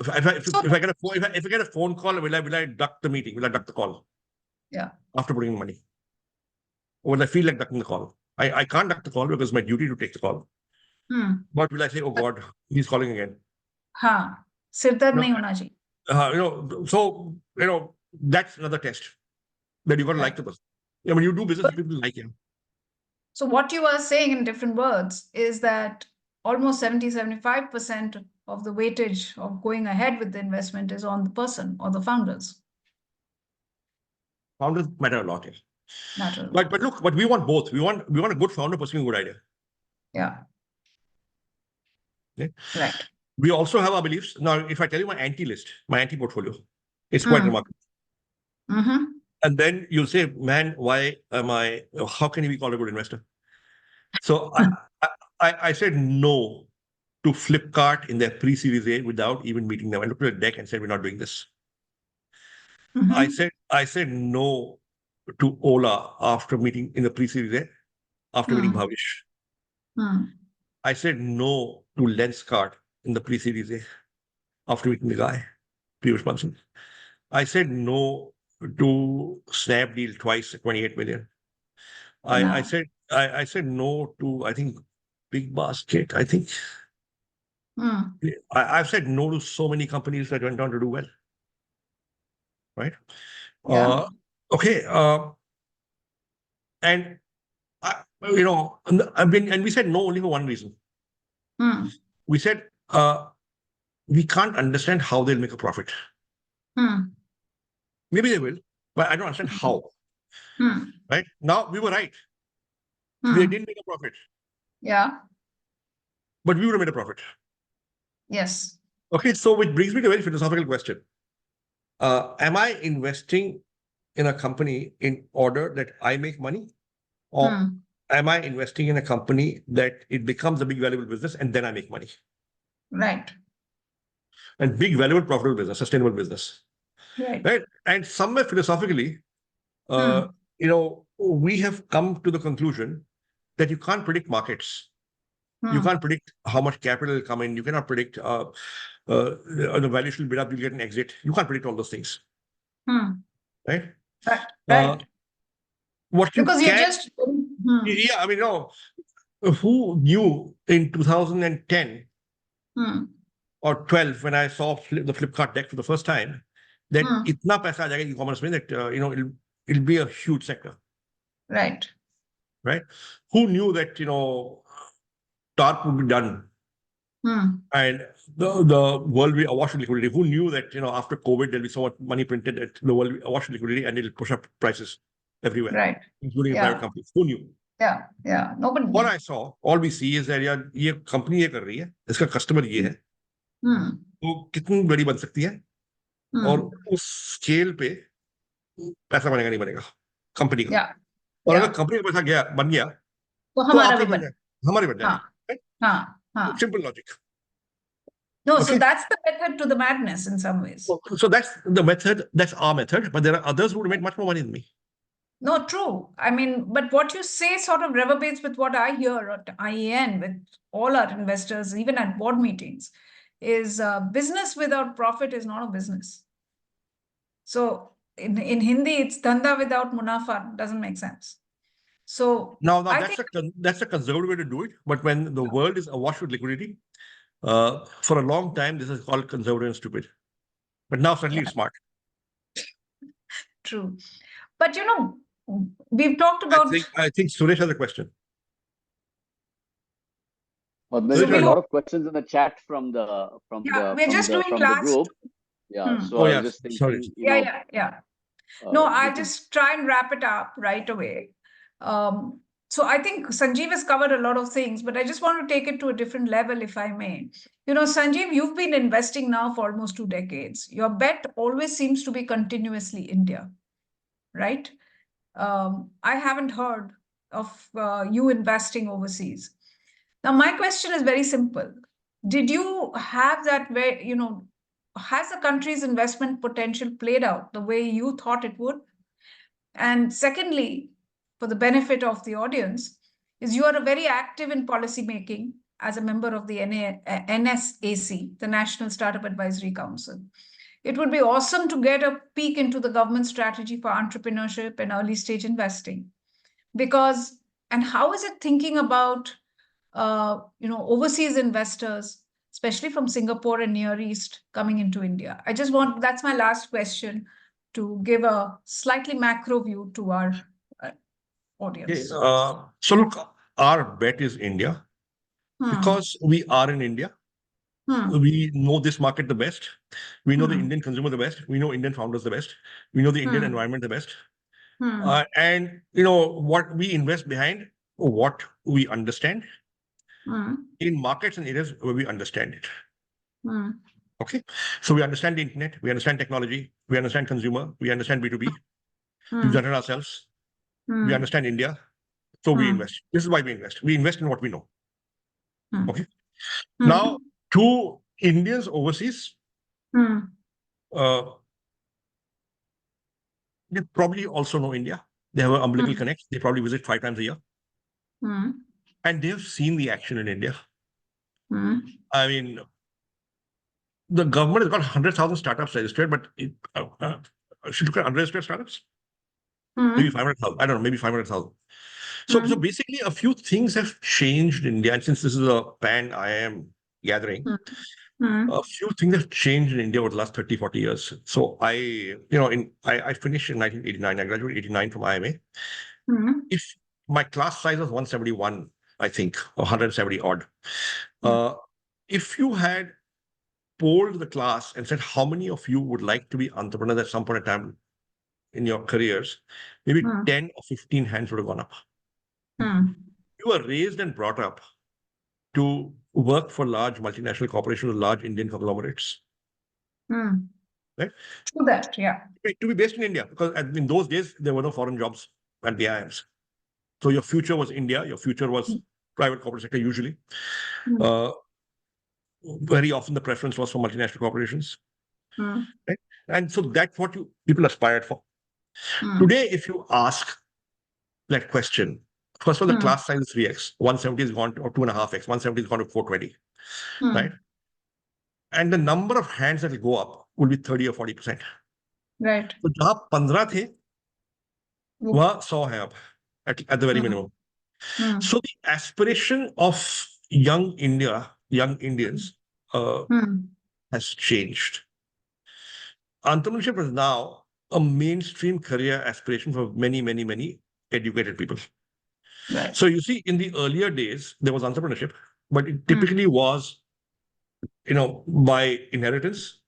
If I get a phone call, will I duck the meeting? Will I duck the call? Yeah. After putting in money? Or will I feel like ducking the call? I can't duck the call because it's my duty to take the call. But will I say, oh God, he's calling again? Sir dard nahi hona chahiye. So that's another test that you got to like the person. When you do business, people like him. So what you are saying in different words is that almost 70-75% of the weightage of going ahead with the investment is on the person or the founders. Founders matter a lot, yes. Matter a lot. But we want both. We want a good founder pursuing a good idea. Yeah. Okay? Right. We also have our beliefs. Now, if I tell you my anti-list, my anti-portfolio, It's quite Hmm. remarkable. Mm-hmm. And then you'll say, man, how can he be called a good investor? So I said no to Flipkart in their pre-series A without even meeting them. I looked at the deck and said, we're not doing this. Mm-hmm. I said no to Ola after meeting in the pre-series A, after meeting Bhavish. Hmm. I said no to Lenskart in the pre-series A after meeting the guy, Piyush Bansal. I said no to Snapdeal twice at 28 million. I said no to, I think, Big Basket. I think I've said no to so many companies that went on to do well. Right? Yeah. Okay. And and we said no only for one reason. Hmm. We said we can't understand how they'll make a profit. Hmm. Maybe they will, but I don't understand how. Hmm. Right? Now we were right. Hmm. They didn't make a profit, Yeah. but we would have made a profit. Yes. Okay, so which brings me to a very philosophical question. Am I investing in a company in order that I make money? Or am I investing in a company that it becomes a big valuable business and then I make money? Right. And big valuable profitable business, sustainable business. Right. Right? And somewhere philosophically, we have come to the conclusion that you can't predict markets. You can't predict how much capital will come in. You cannot predict the valuation will build up, you'll get an exit. You can't predict all those things. Right? Right. What you Because you're can, just yeah, I mean, who knew in 2010 or 12 when I saw the Flipkart deck for the first time that itna paisa aa jayega e-commerce mein that it'll be a huge sector. Right. Right? Who knew that TARP would be done and the world will be awash with liquidity? Who knew that after COVID there'll be so much money printed that the world will be awash with liquidity and it'll push up prices everywhere, Right. including private companies? Who knew? Yeah. Yeah. Nobody. What I saw, all we see is that यार ये company ये कर रही है, इसका customer ये है, तो कितनी बड़ी बन सकती है और उस scale पे पैसा बनेगा नहीं बनेगा कंपनी का, और अगर कंपनी का पैसा बन गया तो तो हमारा आपके भी बन जाए, हमारे बन जाए. हाँ. Simple logic. No, Okay. so that's the method to the madness in some ways. So that's the method, that's our method, but there are others who would make much more money than me. No, true. I mean, but what you say sort of reverberates with what I hear at IEN with all our investors, even at board meetings, is business without profit is not a business. So in Hindi, it's dhanda without munafa, doesn't make sense. So now that's a conservative way to do it, but when the world is awash with liquidity, for a long time, this is called conservative and stupid. But now suddenly it's smart. True. But we've talked about. I think Suresh has a question. Well, there's a lot of questions in the chat from the group. Yeah. So I was just thinking, Yeah. No, I'll just try and wrap it up right away. So I think Sanjeev has covered a lot of things, but I just want to take it to a different level, if I may. Sanjeev, you've been investing now for almost 2 decades. Your bet always seems to be continuously India, right? I haven't heard of you investing overseas. Now, my question is very simple. Did you have that way, has the country's investment potential played out the way you thought it would? And secondly, for the benefit of the audience, is you are very active in policy making as a member of the NSAC, the National Startup Advisory Council. It would be awesome to get a peek into the government strategy for entrepreneurship and early stage investing. And how is it thinking about overseas investors, especially from Singapore and Near East, coming into India? That's my last question, to give a slightly macro view to our audience. Okay. So look, our bet is India because we are in India. We know this market the best. We know the Indian consumer the best. We know Indian founders the best. We know the Indian environment the best. And what we invest behind, what we understand in markets and areas where we understand it. Okay. So we understand the internet, we understand technology, we understand consumer, we understand B2B. We've done it ourselves. We understand India. So we invest. This is why we invest. We invest in what we know. Okay. Now, to Indians overseas, they probably also know India. They have an umbilical connect. They probably visit 5 times a year. And they've seen the action in India. I mean, the government has got 100,000 startups registered, but should look at unregistered startups. Maybe 500,000. I don't know, maybe 500,000. So basically, a few things have changed in India. And since this is a pan-IIM gathering, a few things have changed in India over the last 30, 40 years. So I finished in 1989. I graduated in 89 from IMA. If my class size was 171, I think, or 170 odd. If you had polled the class and said, how many of you would like to be entrepreneurs at some point in time in your careers, maybe 10 or 15 hands would have gone up. You were raised and brought up to work for large multinational corporations or large Indian conglomerates. Right? True that, yeah. To be based in India, because in those days, there were no foreign jobs at the IIMs. So your future was India, your future was private corporate sector usually. Very often the preference was for multinational corporations. Right? And so that's what people aspired for. Today, if you ask that question, first of all, the class size is 3x, 170 is gone to, or 2.5x, 170 is gone to 420, right? And the number of hands that will go up will be 30 or 40%. Right. So जहाँ 15 थे, वहाँ 100 हैं अब, at the very minimum. So the aspiration of young Indians has changed. Entrepreneurship is now a mainstream career aspiration for many, many, many educated people. Right. So you see, in the earlier days, there was entrepreneurship, but it typically was, by inheritance,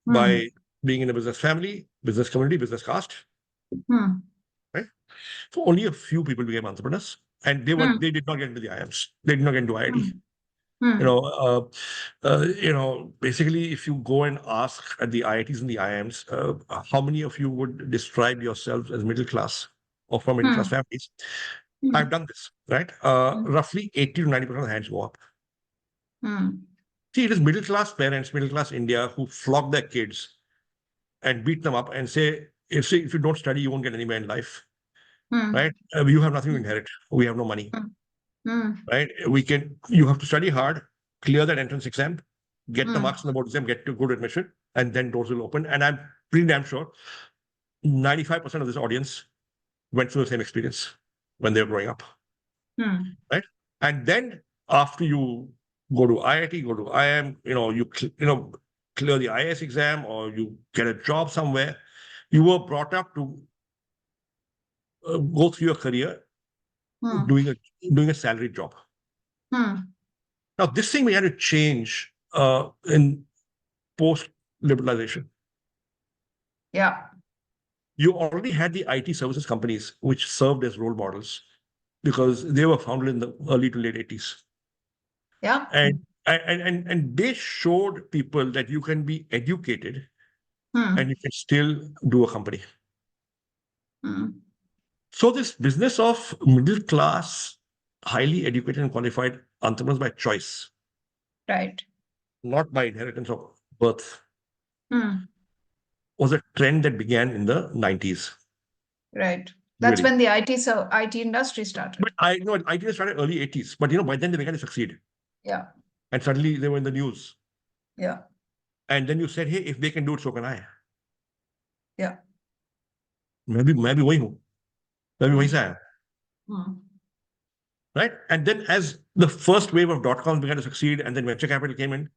by being in a business family, business community, business caste. Right? So only a few people became entrepreneurs, and they did not get into the IIMs. They did not get into IIT. Basically, if you go and ask at the IITs and the IIMs, how many of you would describe yourselves as middle class or from middle class families? I've done this, right? Roughly 80 to 90% of the hands go up. See, it is middle class parents, middle class India who flog their kids and beat them up and say, if you don't study, you won't get anywhere in life, right? You have nothing to inherit. We have no money, right? You have to study hard, clear that entrance exam, get the marks in the board exam, get to good admission, and then doors will open. And I'm pretty damn sure 95% of this audience went through the same experience when they were growing up, right? And then after you go to IIT, go to IIM, you clear the IAS exam or you get a job somewhere, you were brought up to go through your career doing a salaried job. Now, this thing we had to change in post-liberalization. Yeah. You already had the IT services companies which served as role models because they were founded in the early to late 80s. Yeah. And they showed people that you can be educated and you can still do a company. So this business of middle class, highly educated and qualified entrepreneurs by choice, right, not by inheritance or birth, was a trend that began in the 90s. Right. That's Really. when the IT industry started. But I know IT started early 80s, but by then they began to succeed. Yeah. And suddenly they were in the news. Yeah. And then you said, hey, if they can do it, so can I. Yeah. Maybe वही हूँ. Maybe वहीं से आया. Right? And then as the first wave of dot-coms began to succeed and then venture capital came in,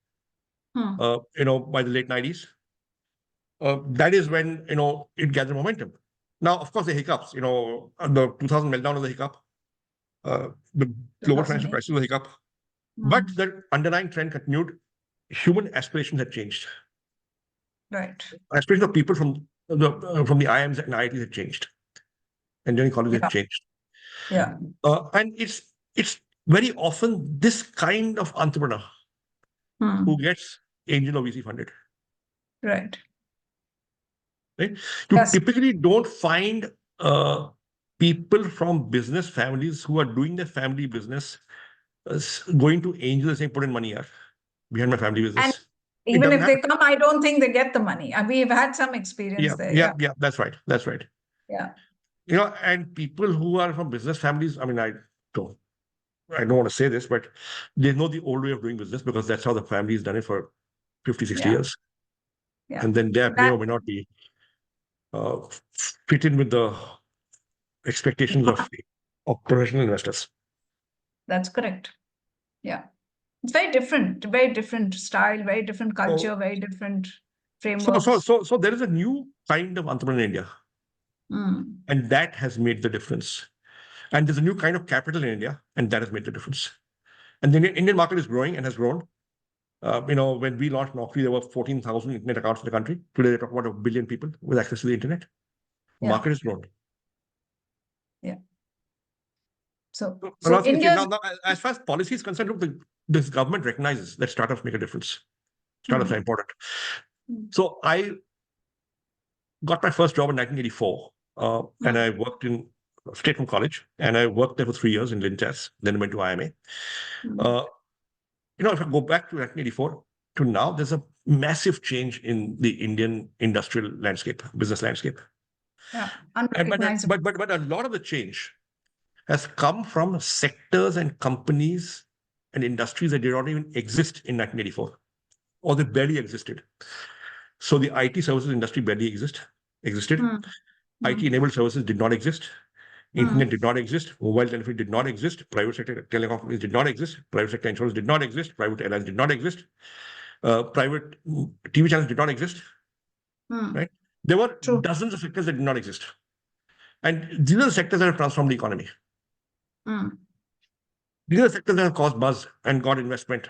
by the late 90s, that is when, it gathered momentum. Now, of course, the hiccups, the 2000 meltdown was a hiccup. The global financial crisis was a hiccup. But the underlying trend continued. Human aspirations had changed. Right. Aspirations of people from the IIMs and IITs had changed. Engineering colleges had changed. Yeah. And it's very often this kind of entrepreneur who gets angel or VC funded. Right. Right? You Yes. typically don't find people from business families who are doing their family business going to angels saying, put in money here behind my family business. And It even doesn't if they happen. come, I don't think they get the money. We've had some experience there. Yeah, that's right. That's right. Yeah. You know, and people who are from business families, I mean, I don't want to say this, but they know the old way of doing business because that's how the family has done it for 50, 60 years. Yeah. And then they may or may not be fit in with the expectations of professional investors. That's correct. Yeah. It's very different style, very different culture, very different frameworks. So there is a new kind of entrepreneur in India, and that has made the difference. And there's a new kind of capital in India, and that has made the difference. And the Indian market is growing and has grown. You know, when we launched Naukri, there were 14,000 internet accounts in the country. Today, they talk about 1 billion people with access to the internet. The market has grown. Yeah. So India, India's... now, as far as policy is concerned, look, this government recognizes that startups make a difference. Startups are important. So I got my first job in 1984, and I worked in straight from college, and I worked there for 3 years in Lintas, then went to IMA. You know, if I go back to 1984 to now, there's a massive change in the Indian industrial landscape, business landscape. Yeah, unrecognizable. But a lot of the change has come from sectors and companies and industries that did not even exist in 1984, or they barely existed. So the IT services industry barely existed. IT-enabled services did not exist. Internet did not exist. Mobile telephony did not exist. Private sector telecom companies did not exist. Private sector insurance did not exist. Private airlines did not exist. Private TV channels did not exist. Right? There were dozens of sectors that did not exist. And these are the sectors that have transformed the economy. These are the sectors that have caused buzz and got investment.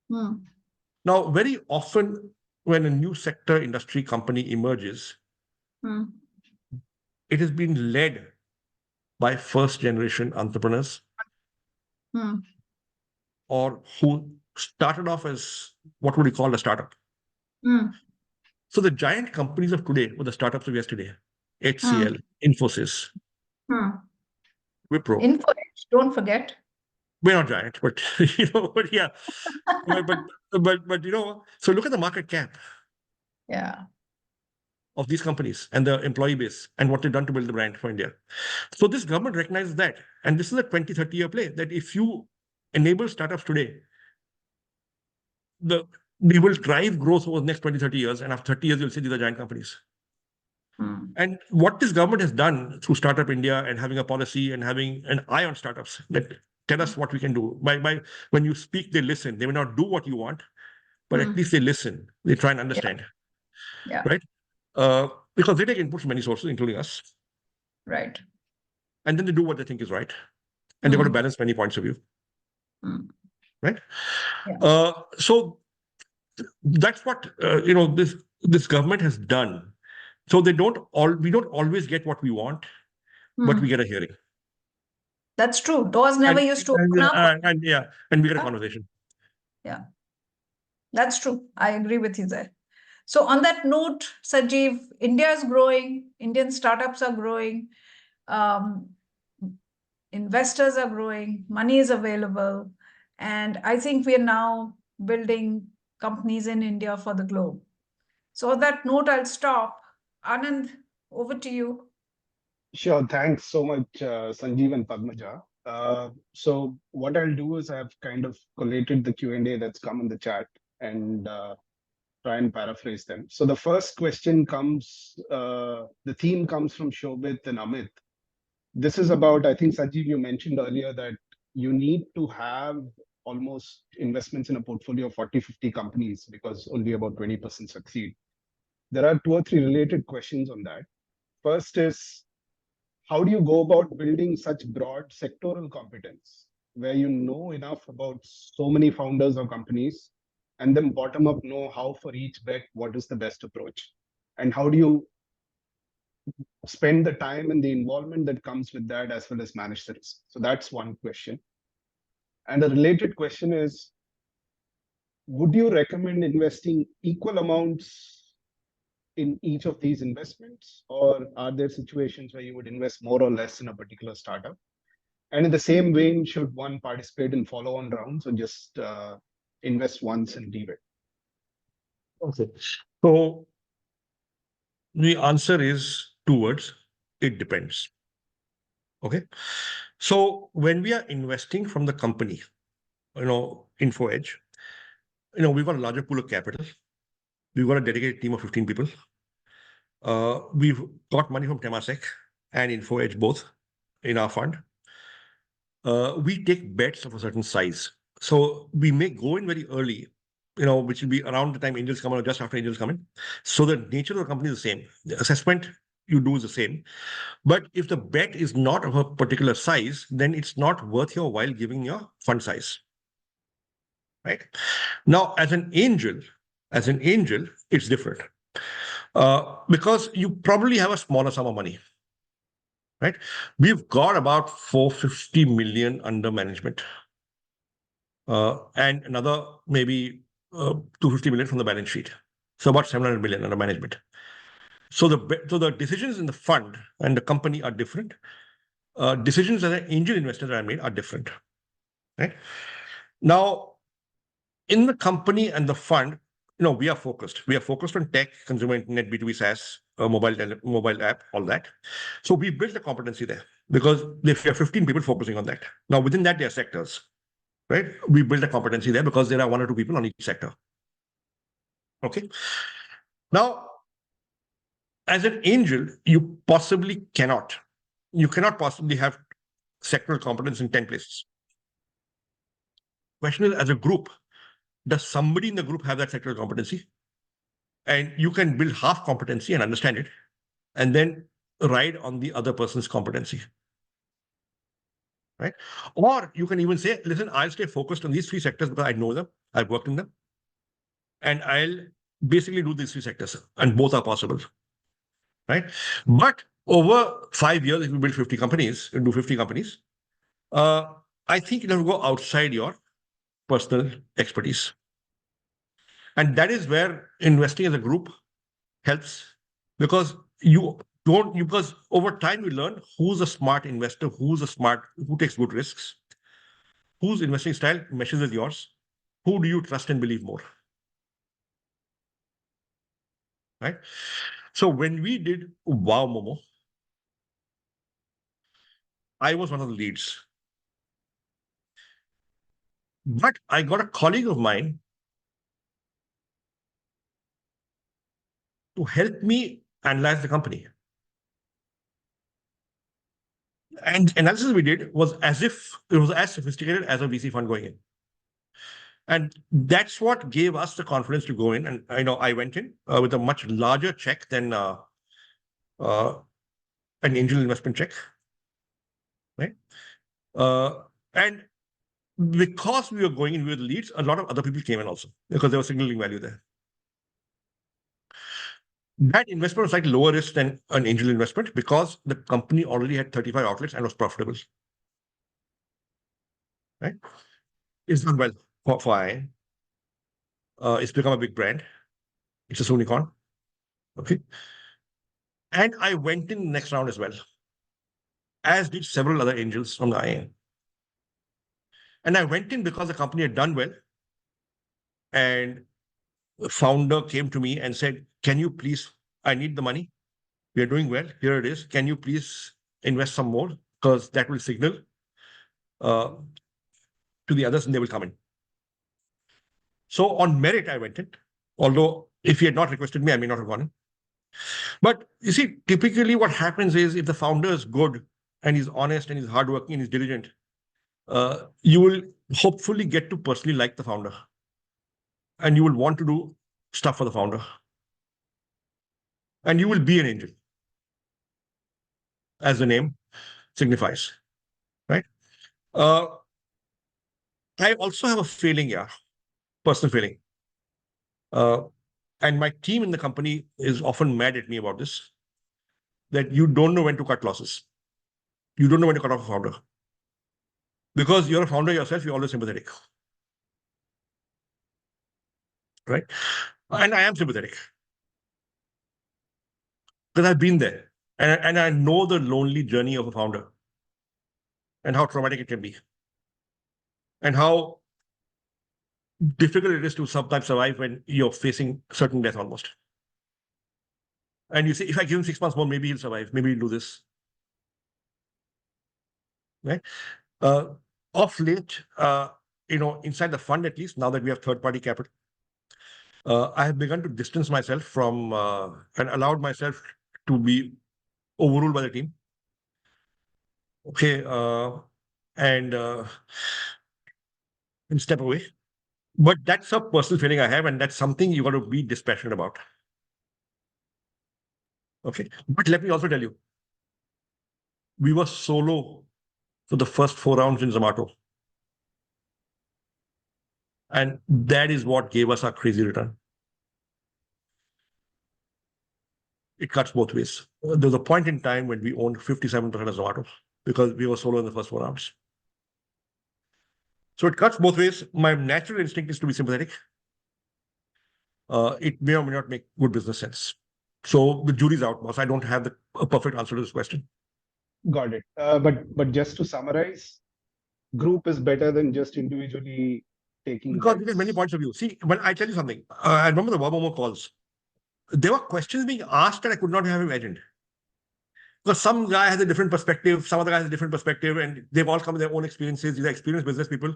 Now, very often when a new sector, industry, company emerges, it has been led by first-generation entrepreneurs or who started off as what would you call a startup. So the giant companies of today were the startups of yesterday. HCL, Infosys, Wipro. Infosys, don't forget. We're not giant, but you know, but yeah, but you know, so look at the market cap. Yeah. Of these companies and the employee base and what they've done to build the brand for India. So this government recognizes that. And this is a 20, 30-year play that if you enable startups today, they will drive growth over the next 20, 30 years. And after 30 years, you'll see these are giant companies. And what this government has done through Startup India and having a policy and having an eye on startups that tell us what we can do. By when you speak, they listen. They may not do what you want, but at least they listen. They try and understand. Yeah. Right? Because they take inputs from many sources, including us. Right. And then they do what they think is right. And they've got to balance many points of view. Right? Yeah. So that's what you know, this government has done. So we don't always get what we want, but we get a hearing. That's true. Doors never used to open up. And we get a conversation. Yeah. That's true. I agree with you there. So on that note, Sanjeev, India is growing, Indian startups are growing, investors are growing, money is available, and I think we are now building companies in India for the globe. So on that note, I'll stop. Anand, over to you. Sure. Thanks so much, Sanjeev and Padmaja. So what I'll do is I've kind of collated the Q&A that's come in the chat and try and paraphrase them. So the first question comes, the theme comes from Shobit and Amit. This is about, I think, Sanjeev, you mentioned earlier that you need to have almost investments in a portfolio of 40, 50 companies because only about 20% succeed. There are 2 or 3 related questions on that. First is, how do you go about building such broad sectoral competence where you know enough about so many founders of companies and then bottom up know how for each bet, what is the best approach? And how do you spend the time and the involvement that comes with that as well as manage the risk? So that's one question. And a related question is, would you recommend investing equal amounts in each of these investments, or are there situations where you would invest more or less in a particular startup? And in the same vein, should one participate in follow-on rounds or just invest once and leave it? Okay. So the answer is 2 words. It depends. Okay. So when we are investing from the company, Info Edge, we've got a larger pool of capital. We've got a dedicated team of 15 people. We've got money from Temasek and Info Edge both in our fund. We take bets of a certain size. So we may go in very early, which will be around the time angels come in or just after angels come in. So the nature of the company is the same. The assessment you do is the same. But if the bet is not of a particular size, then it's not worth your while giving your fund size. Right? Now, as an angel, it's different. Because you probably have a smaller sum of money. Right? We've got about 450 million under management. And another maybe 250 million from the balance sheet. So about 700 million under management. So the decisions in the fund and the company are different. Decisions as an angel investor that I made are different. Right? Now, in the company and the fund, we are focused. We are focused on tech, consumer internet, B2B SaaS, mobile app, all that. So we built a competency there because if you have 15 people focusing on that. Now, within that, there are sectors. Right? We build a competency there because there are 1 or 2 people on each sector. Okay. Now, as an angel, you cannot possibly have sectoral competence in 10 places. Question is, as a group, does somebody in the group have that sectoral competency? And you can build half competency and understand it, and then ride on the other person's competency. Right? Or you can even say, listen, I'll stay focused on these 3 sectors because I know them, I've worked in them, and I'll basically do these 3 sectors, and both are possible. Right? But over 5 years, if you build 50 companies, you do 50 companies, I think you have to go outside your personal expertise. And that is where investing as a group helps, because because over time you learn who's a smart investor, who takes good risks, whose investing style meshes with yours, who do you trust and believe more. Right? So when we did Wow Momo, I was one of the leads. But I got a colleague of mine to help me analyze the company. And analysis we did was as if it was as sophisticated as a VC fund going in. And that's what gave us the confidence to go in. And I went in with a much larger check than an angel investment check. Right? And because we were going in with leads, a lot of other people came in also because there was signaling value there. That investment was slightly lower risk than an angel investment because the company already had 35 outlets and was profitable. Right? It's done well for IIM. It's become a big brand. It's a unicorn. Okay. And I went in the next round as well, as did several other angels from the IIM. And I went in because the company had done well. And the founder came to me and said, can you please, I need the money. We are doing well. Here it is. Can you please invest some more? Because that will signal to the others and they will come in. So on merit, I went in. Although if he had not requested me, I may not have gone in. But you see, typically what happens is if the founder is good and he's honest and he's hardworking and he's diligent, you will hopefully get to personally like the founder. And you will want to do stuff for the founder. And you will be an angel, as the name signifies. Right? I also have a feeling, personal feeling. And my team in the company is often mad at me about this, that you don't know when to cut losses. You don't know when to cut off a founder. Because you're a founder yourself, you're always sympathetic. Right? And I am sympathetic. because I've been there and I know the lonely journey of a founder and how traumatic it can be and how difficult it is to sometimes survive when you're facing certain death almost. And you say, if I give him 6 months more, maybe he'll survive. Maybe he'll do this. Right? Of late, inside the fund, at least, now that we have third-party capital, I have begun to distance myself from and allowed myself to be overruled by the team. Okay, and step away. But that's a personal feeling I have, and that's something you got to be dispassionate about. Okay, but let me also tell you, we were solo for the first 4 rounds in Zomato. And that is what gave us our crazy return. It cuts both ways. There was a point in time when we owned 57% of Zomato because we were solo in the first 4 rounds. So it cuts both ways. My natural instinct is to be sympathetic. It may or may not make good business sense. So the jury's out, boss. I don't have a perfect answer to this question. Got it. But just to summarize, group is better than just individually taking Because bets. there's many points of view. See, when I tell you something, I remember the Wabomo calls. There were questions being asked that I could not have imagined. Because some guy has a different perspective, some other guy has a different perspective, and they've all come with their own experiences. These are experienced business people.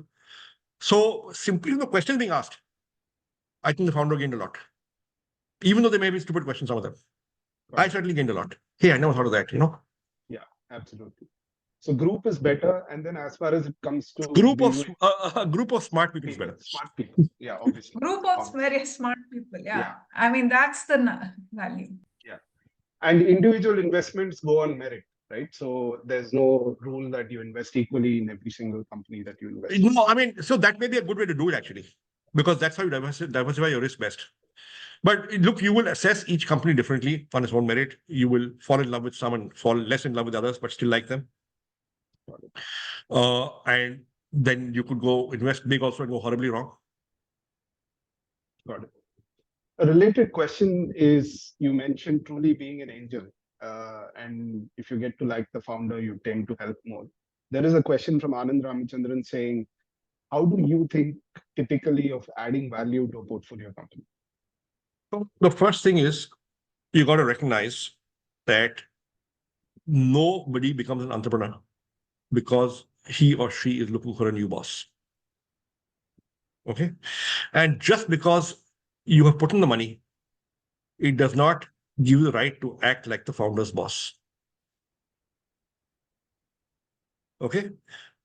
So simply the questions being asked, I think the founder gained a lot. Even though they may be stupid questions, some of them. I certainly gained a lot. Hey, I never thought of that, Yeah, absolutely. So group is better. And then as far as it comes to a group of smart people is better. Smart people. Yeah, obviously. Group of very smart people. Yeah. I mean, that's the value. Yeah. And individual investments go on merit, right? So there's no rule that you invest equally in every single company that you invest in. No, I mean, so that may be a good way to do it actually, because that's how you diversify your risk best. But look, you will assess each company differently on its own merit. You will fall in love with some and fall less in love with others, but still like them. And then you could go invest big also and go horribly wrong. Got it. A related question is, you mentioned truly being an angel. And if you get to like the founder, you tend to help more. There is a question from Anand Ramachandran saying, how do you think typically of adding value to a portfolio company? So the first thing is, you got to recognize that nobody becomes an entrepreneur because he or she is looking for a new boss. Okay. And just because you have put in the money, it does not give you the right to act like the founder's boss. Okay.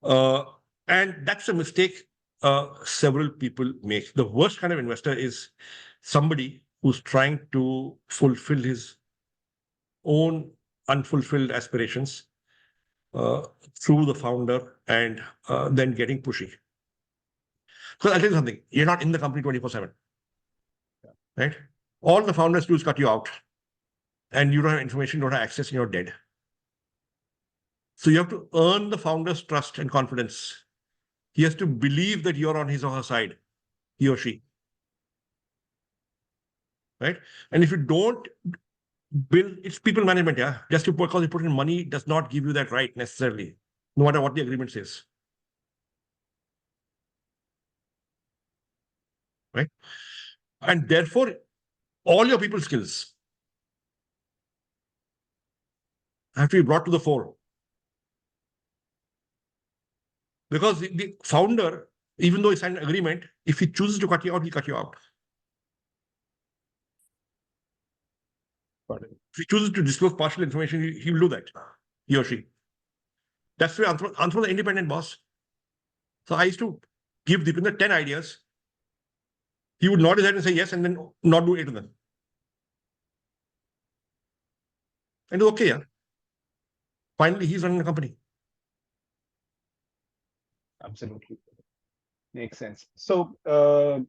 And that's a mistake several people make. The worst kind of investor is somebody who's trying to fulfill his own unfulfilled aspirations through the founder and then getting pushy. So I'll tell you something, you're not in the company 24/7, right? All the founders do is cut you out and you don't have information, you don't have access, and you're dead. So you have to earn the founder's trust and confidence. He has to believe that you're on his or her side, he or she, right? And if you don't build, it's people management, yeah. Just because you put in money does not give you that right necessarily, no matter what the agreement says. Right? And therefore, all your people skills have to be brought to the fore. Because the founder, even though he signed an agreement, if he chooses to cut you out, he'll cut you out. If he chooses to disclose partial information, he will do that, he or she. That's why Anthro the independent boss. So I used to give Deepinder 10 ideas. He would nod his head and say yes, and then not do 8 of them. And it's okay, yeah. Finally, he's running the company. Absolutely. Makes sense. So a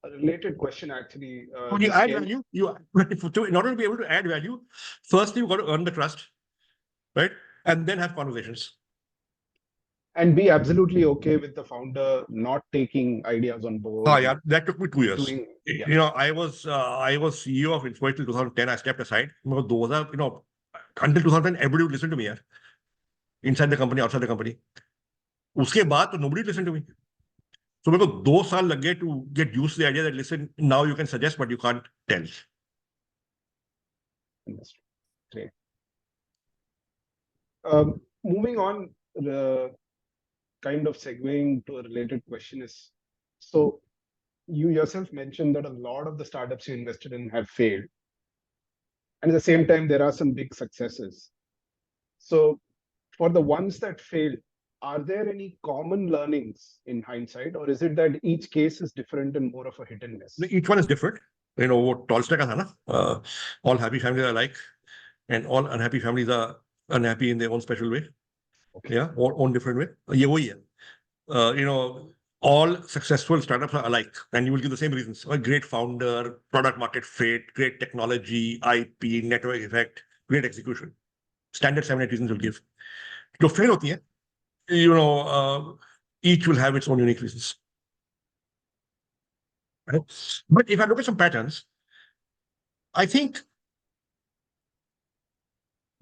related question actually. When you add value, in order to be able to add value, first you've got to earn the trust, right? And then have conversations. And be absolutely okay with the founder not taking ideas on board. Oh, yeah, that took me 2 years. Yeah. You know, I was CEO of Info till 2010. I stepped aside. Those are, you know, until 2010, everybody would listen to me, yeah. Inside the company, outside the company. Uske baad, तो nobody listened to me. So मेरे को 2 साल लग गए to get used to the idea that listen, now you can suggest, but you can't tell. Great. Moving on, kind of segueing to a related question is, so you yourself mentioned that a lot of the startups you invested in have failed. And at the same time, there are some big successes. So for the ones that failed, are there any common learnings in hindsight, or is it that each case is different and more of a hit and miss? Each one is different. You know, what Tolstoy ka tha na, all happy families are alike, and all unhappy families are unhappy in their own special way. Okay. Yeah, or own different way. Ye wahi hai. You know, all successful startups are alike, and you will give the same reasons. A great founder, product market fit, great technology, IP, network effect, great execution. Standard 7, 8 reasons you'll give. जो fail होती है, you know, each will have its own unique reasons. Right? But if I look at some patterns, I think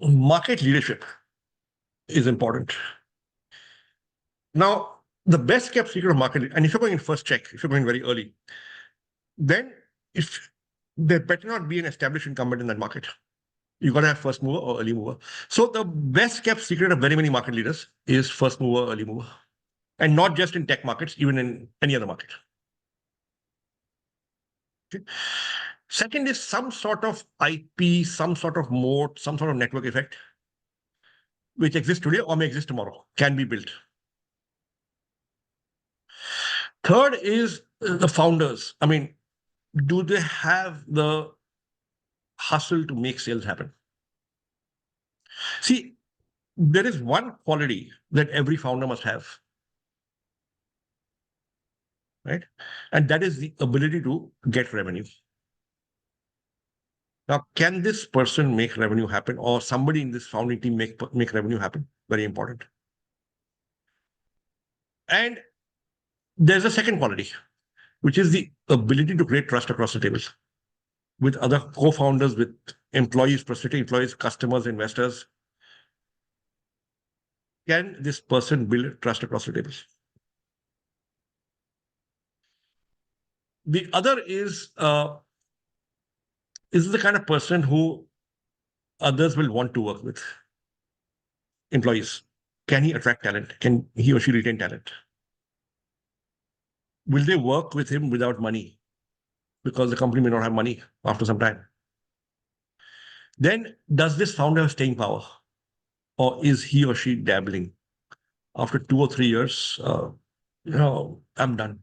market leadership is important. Now, the best kept secret of market, and if you're going in first check, if you're going very early, then if there better not be an established incumbent in that market. You got to have first mover or early mover. So the best kept secret of very many market leaders is first mover, early mover. And not just in tech markets, even in any other market. Okay. Second is some sort of IP, some sort of moat, some sort of network effect, which exists today or may exist tomorrow, can be built. Third is the founders. I mean, do they have the hustle to make sales happen? See, there is one quality that every founder must have, right? And that is the ability to get revenue. Now, can this person make revenue happen, or somebody in this founding team make revenue happen? Very important. And there's a second quality, which is the ability to create trust across the table with other co-founders, with employees, prospective employees, customers, investors. Can this person build trust across the table? The other is the kind of person who others will want to work with. Employees. Can he attract talent? Can he or she retain talent? Will they work with him without money? Because the company may not have money after some time. Then, does this founder have staying power? Or is he or she dabbling? After 2 or 3 years, you know, I'm done.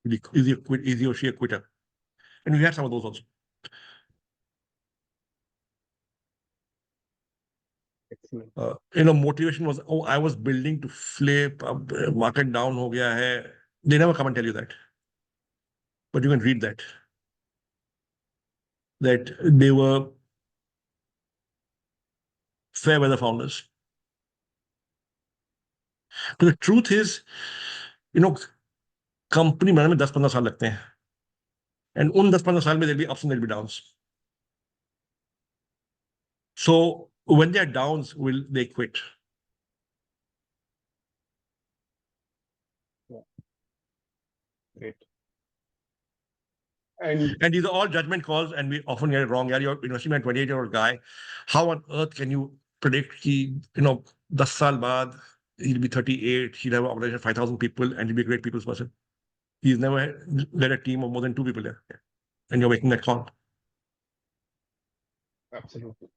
Is he or she a quitter? And we had some of those also. Excellent. You know, motivation was, oh, I was building to flip, market down ho gaya hai. They never come and tell you that. But you can read that they were fair weather founders. But the truth is, you know, company बनाने में 10-15 साल लगते हैं. And उन 10-15 साल में there'll be ups and there'll be downs. So when they're downs, will they quit? Yeah. Great. And these are all judgment calls, and we often get it wrong. You're investing in a 28-year-old guy. How on earth can you predict he, you know, 10 saal baad, he'll be 38, he'll have an organization of 5,000 people, and he'll be a great people's person. He's never led a team of more than 2 people there. And you're making that call. Absolutely.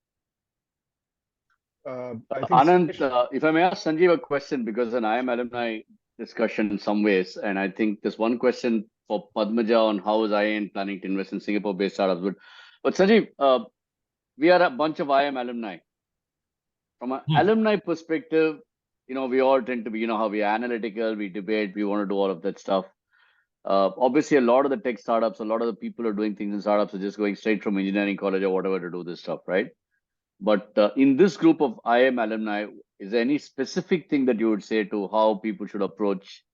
I think Anand, if I may ask Sanjeev a question, because an IIM alumni discussion in some ways, and I think there's one question for Padmaja on how is IIM planning to invest in Singapore-based startups. But Sanjeev, we are a bunch of IIM alumni. From an alumni perspective, you know, we all tend to be, you know, how we are analytical, we debate, we want to do all of that stuff. Obviously, a lot of the tech startups, a lot of the people who are doing things in startups are just going straight from engineering college or whatever to do this stuff, right? But in this group of IIM alumni, is there any specific thing that you would say to how people should approach,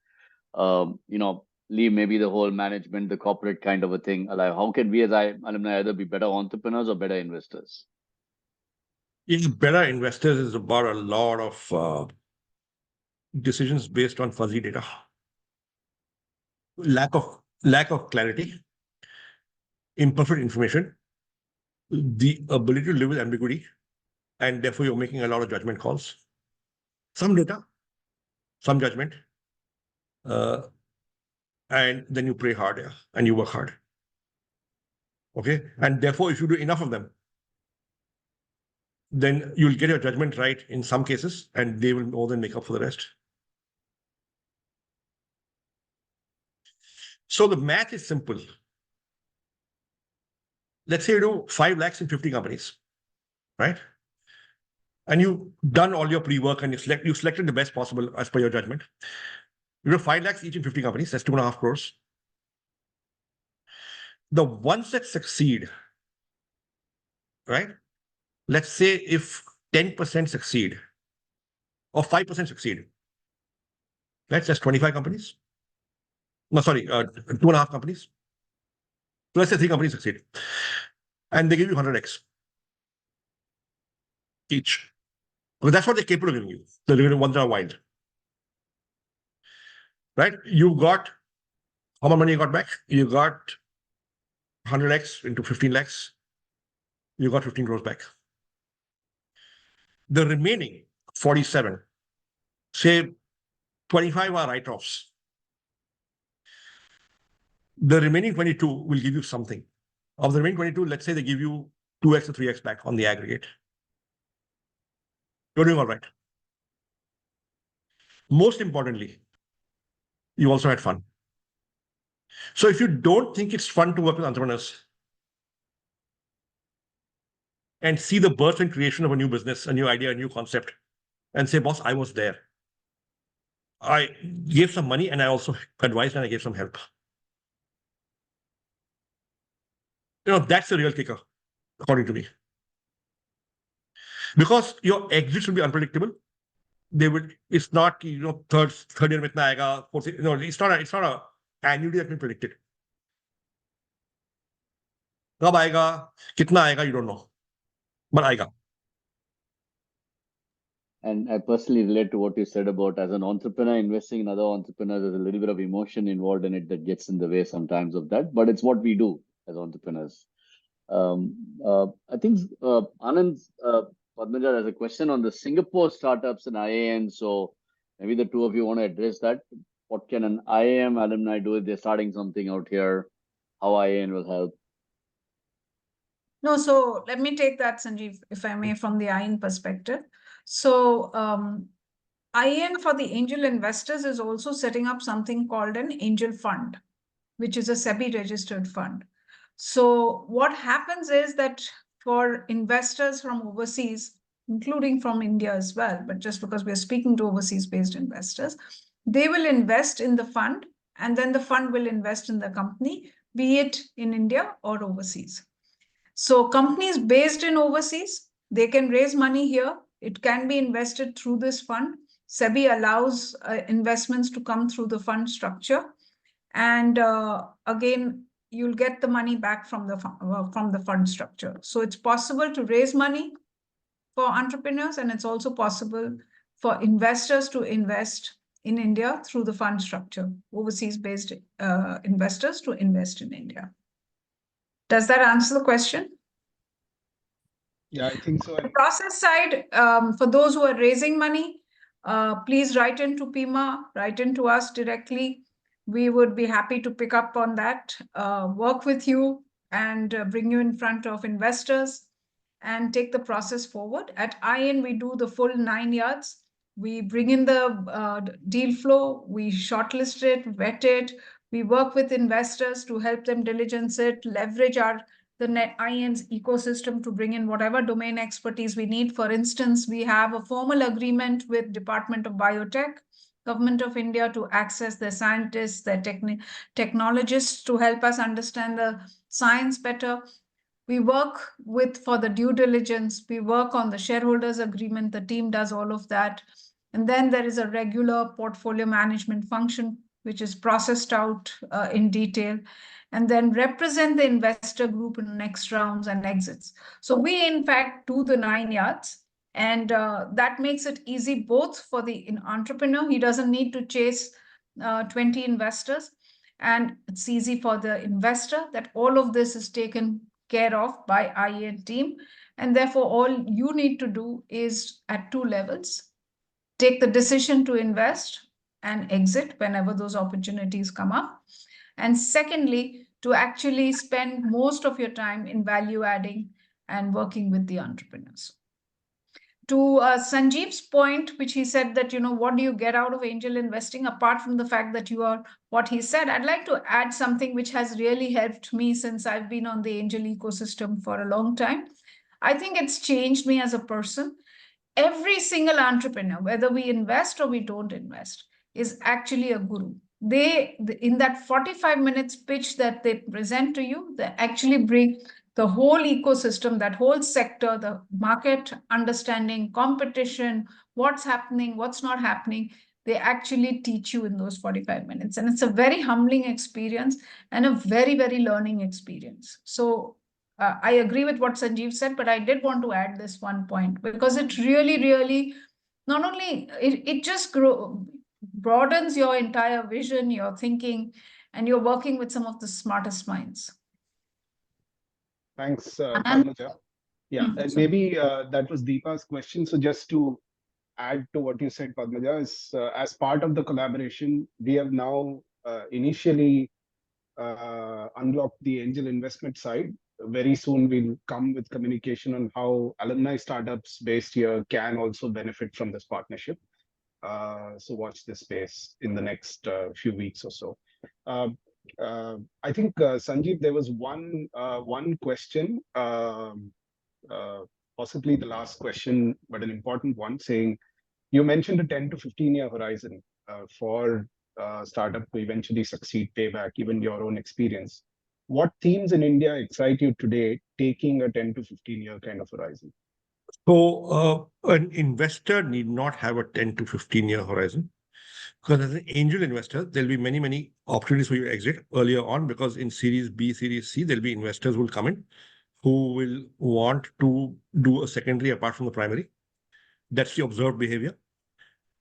leave maybe the whole management, the corporate kind of a thing? Like, how can we as IIM alumni either be better entrepreneurs or better investors? Yeah, better investors is about a lot of decisions based on fuzzy data, lack of clarity, imperfect information, the ability to live with ambiguity, and therefore you're making a lot of judgment calls. Some data, some judgment, and then you pray hard, yeah, and you work hard. Okay, and therefore, if you do enough of them, then you'll get your judgment right in some cases, and they will more than make up for the rest. So the math is simple. Let's say you do 5 lakhs in 50 companies, right? And you've done all your pre-work and you selected the best possible as per your judgment. You do 5 lakhs each in 50 companies, that's 2.5 crores. The ones that succeed, right? Let's say if 10% succeed or 5% succeed, right? That's 25 companies. No, sorry, 2.5 companies. So let's say 3 companies succeed and they give you 100x each. Because that's what they're capable of giving you. The ones that are wild. Right? You got, how much money you got back? You got 100x into 15 lakhs. You got 15 crores back. The remaining 47, say 25 are write-offs. The remaining 22 will give you something. Of the remaining 22, let's say they give you 2x or 3x back on the aggregate. You're doing all right. Most importantly, you also had fun. So if you don't think it's fun to work with entrepreneurs and see the birth and creation of a new business, a new idea, a new concept, and say, boss, I was there. I gave some money and I also advised and I gave some help. That's the real kicker, according to me. Because your exits will be unpredictable. It's not, third year mein itna aega, fourth year, it's not a annuity that's been predicted. Kab aega, kitna aega, you don't know. But aega. And I personally relate to what you said about as an entrepreneur, investing in other entrepreneurs, there's a little bit of emotion involved in it that gets in the way sometimes of that, but it's what we do as entrepreneurs. I think Anand, Padmaja has a question on the Singapore startups and IIM. So maybe the two of you want to address that. What can an IIM alumni do if they're starting something out here? How IIM will help? No, so let me take that, Sanjeev, if I may, from the IIN perspective. So IIN for the angel investors is also setting up something called an angel fund, which is a SEBI registered fund. So what happens is that for investors from overseas, including from India as well, but just because we're speaking to overseas-based investors, they will invest in the fund and then the fund will invest in the company, be it in India or overseas. So companies based in overseas, they can raise money here. It can be invested through this fund. SEBI allows investments to come through the fund structure. And again, you'll get the money back from the fund structure. So it's possible to raise money for entrepreneurs, and it's also possible for investors to invest in India through the fund structure, overseas-based investors to invest in India. Does that answer the question? Yeah, I think so. The process side, for those who are raising money, please write into PIIMA, write into us directly. We would be happy to pick up on that, work with you and bring you in front of investors and take the process forward. At IIN, we do the full 9 yards. We bring in the deal flow, we shortlist it, vet it, we work with investors to help them diligence it, leverage the IIN's ecosystem to bring in whatever domain expertise we need. For instance, we have a formal agreement with Department of Biotech, Government of India, to access their scientists, their technologists to help us understand the science better. We work for the due diligence, we work on the shareholders agreement, the team does all of that. And then there is a regular portfolio management function, which is processed out in detail, and then represent the investor group in next rounds and exits. So we, in fact, do the 9 yards. And that makes it easy both for the entrepreneur. He doesn't need to chase 20 investors. And it's easy for the investor that all of this is taken care of by IE team. And therefore, all you need to do is at 2 levels, take the decision to invest and exit whenever those opportunities come up. And secondly, to actually spend most of your time in value adding and working with the entrepreneurs. To Sanjeev's point, which he said that, what do you get out of angel investing apart from the fact that you are what he said? I'd like to add something which has really helped me since I've been on the angel ecosystem for a long time. I think it's changed me as a person. Every single entrepreneur, whether we invest or we don't invest, is actually a guru. They, in that 45 minutes pitch that they present to you, they actually bring the whole ecosystem, that whole sector, the market understanding, competition, what's happening, what's not happening. They actually teach you in those 45 minutes. And it's a very humbling experience and a very, very learning experience. So I agree with what Sanjeev said, but I did want to add this one point because it really, really, not only, it just broadens your entire vision, your thinking, and you're working with some of the smartest minds. Thanks, Padmaja. Yeah, and maybe that was Deepa's question. So just to add to what you said, Padmaja, is as part of the collaboration, we have now initially unlocked the angel investment side. Very soon we'll come with communication on how alumni startups based here can also benefit from this partnership. So watch this space in the next few weeks or so. I think Sanjeev, there was one question, possibly the last question, but an important one, saying you mentioned a 10 to 15-year horizon for startup to eventually succeed, payback, even your own experience. What themes in India excite you today, taking a 10 to 15-year kind of horizon? So an investor need not have a 10 to 15-year horizon. Because as an angel investor, there'll be many, many opportunities for you to exit earlier on, because in Series B, Series C, there'll be investors who will come in who will want to do a secondary apart from the primary. That's the observed behavior.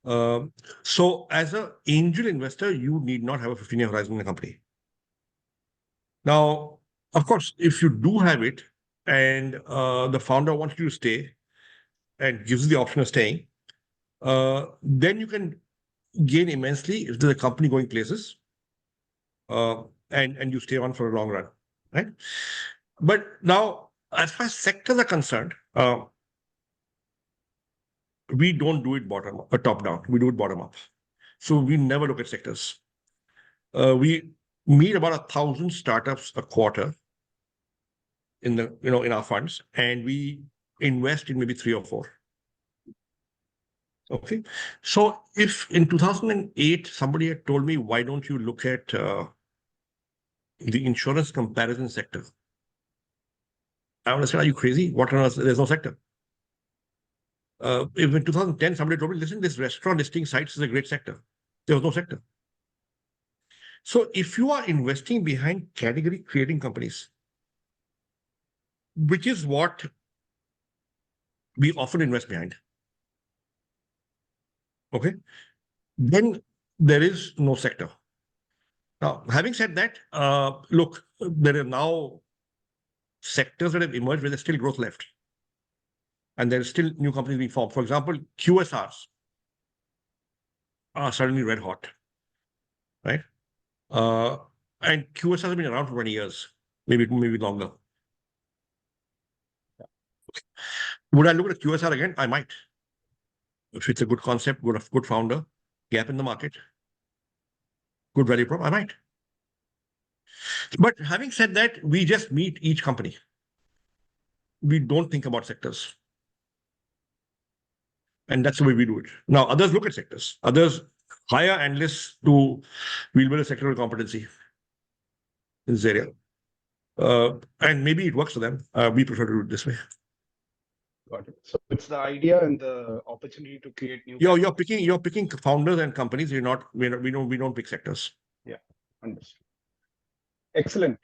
So as an angel investor, you need not have a 15-year horizon in the company. Now, of course, if you do have it and the founder wants you to stay and gives you the option of staying, then you can gain immensely if there's a company going places and you stay on for a long run, right? But now, as far as sectors are concerned, we don't do it bottom up or top down. We do it bottom up. So we never look at sectors. We meet about 1,000 startups a quarter in the in our funds, and we invest in maybe 3 or 4. Okay, so if in 2008 somebody had told me, why don't you look at the insurance comparison sector, I would have said, are you crazy? What on earth? There's no sector. If in 2010 somebody told me, listen, this restaurant listing sites is a great sector, there was no sector. So if you are investing behind category creating companies, which is what we often invest behind, okay, then there is no sector. Now, having said that, look, there are now sectors that have emerged where there's still growth left. And there's still new companies being formed. For example, QSRs are suddenly red hot, right? And QSRs have been around for 20 years, maybe longer. Okay. Would I look at QSR again? I might. If it's a good concept, good founder, gap in the market, good value prop, I might. But having said that, we just meet each company. We don't think about sectors. And that's the way we do it. Now, others look at sectors. Others hire analysts to build a sectoral competency in this area. And maybe it works for them. We prefer to do it this way. Got it. So it's the idea and the opportunity to create new. You're picking founders and companies. We don't pick sectors. Yeah, understood. Excellent.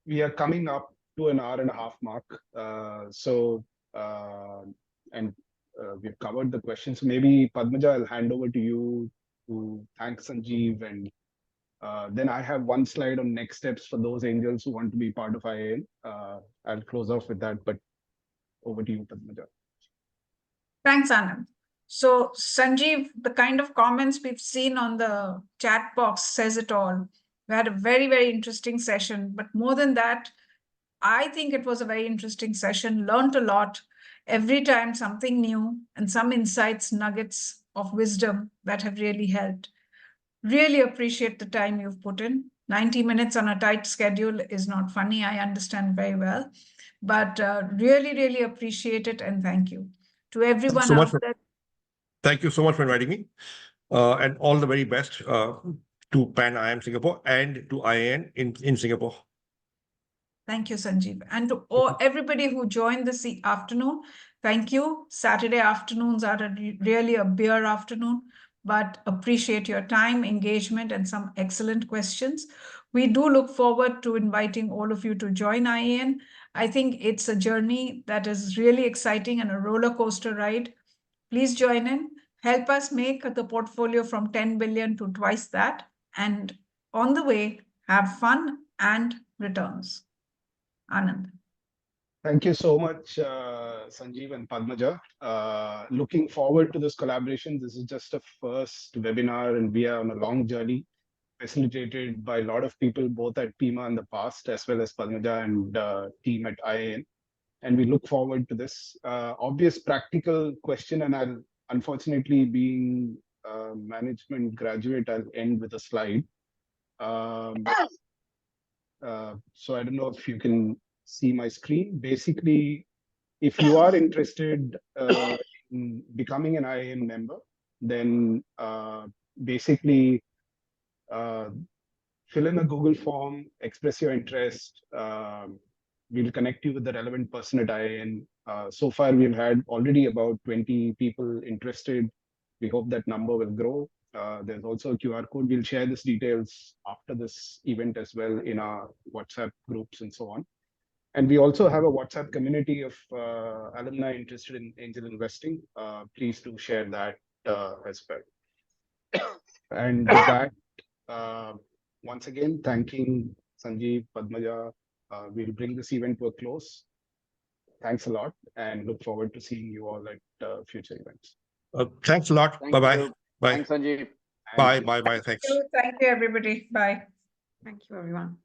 We are coming up to an hour and a half mark. We've covered the questions. Maybe Padmaja, I'll hand over to you to thank Sanjeev, and then I have one slide on next steps for those angels who want to be part of IAN. I'll close off with that, but over to you, Padmaja. Thanks, Anand. So, Sanjeev, the kind of comments we've seen on the chat box says it all. We had a very, very interesting session, but more than that, I think it was a very interesting session, learned a lot. Every time something new and some insights, nuggets of wisdom that have really helped. Really appreciate the time you've put in. 90 minutes on a tight schedule is not funny, I understand very well. But really, really appreciate it and thank you. To everyone out there. Thank you so much for inviting me. And all the very best to Pan IIM Singapore and to IAN in Singapore. Thank you, Sanjeev. And to everybody who joined this afternoon, thank you. Saturday afternoons are really a beer afternoon, but appreciate your time, engagement, and some excellent questions. We do look forward to inviting all of you to join IAN. I think it's a journey that is really exciting and a roller coaster ride. Please join in. Help us make the portfolio from 10 billion to twice that. And on the way, have fun and returns. Anand. Thank you so much, Sanjeev and Padmaja. Looking forward to this collaboration. This is just a first webinar, and we are on a long journey, facilitated by a lot of people, both at PIIMA in the past, as well as Padmaja and team at IAN. And we look forward to this. Obvious practical question, and I'll, unfortunately, being a management graduate, I'll end with a slide. So I don't know if you can see my screen. Basically, if you are interested in becoming an IAM member, then basically fill in a Google form, express your interest. We'll connect you with the relevant person at IAN. So far, we've had already about 20 people interested. We hope that number will grow. There's also a QR code. We'll share these details after this event as well in our WhatsApp groups and so on. And we also have a WhatsApp community of alumni interested in angel investing. Please do share that as well. And with that, once again, thanking Sanjeev, Padmaja. We'll bring this event to a close. Thanks a lot, and look forward to seeing you all at future events. Thanks a lot. Bye-bye. Bye. Thanks, Sanjeev. Bye. Thanks. Thank you, everybody. Bye. Thank you, everyone.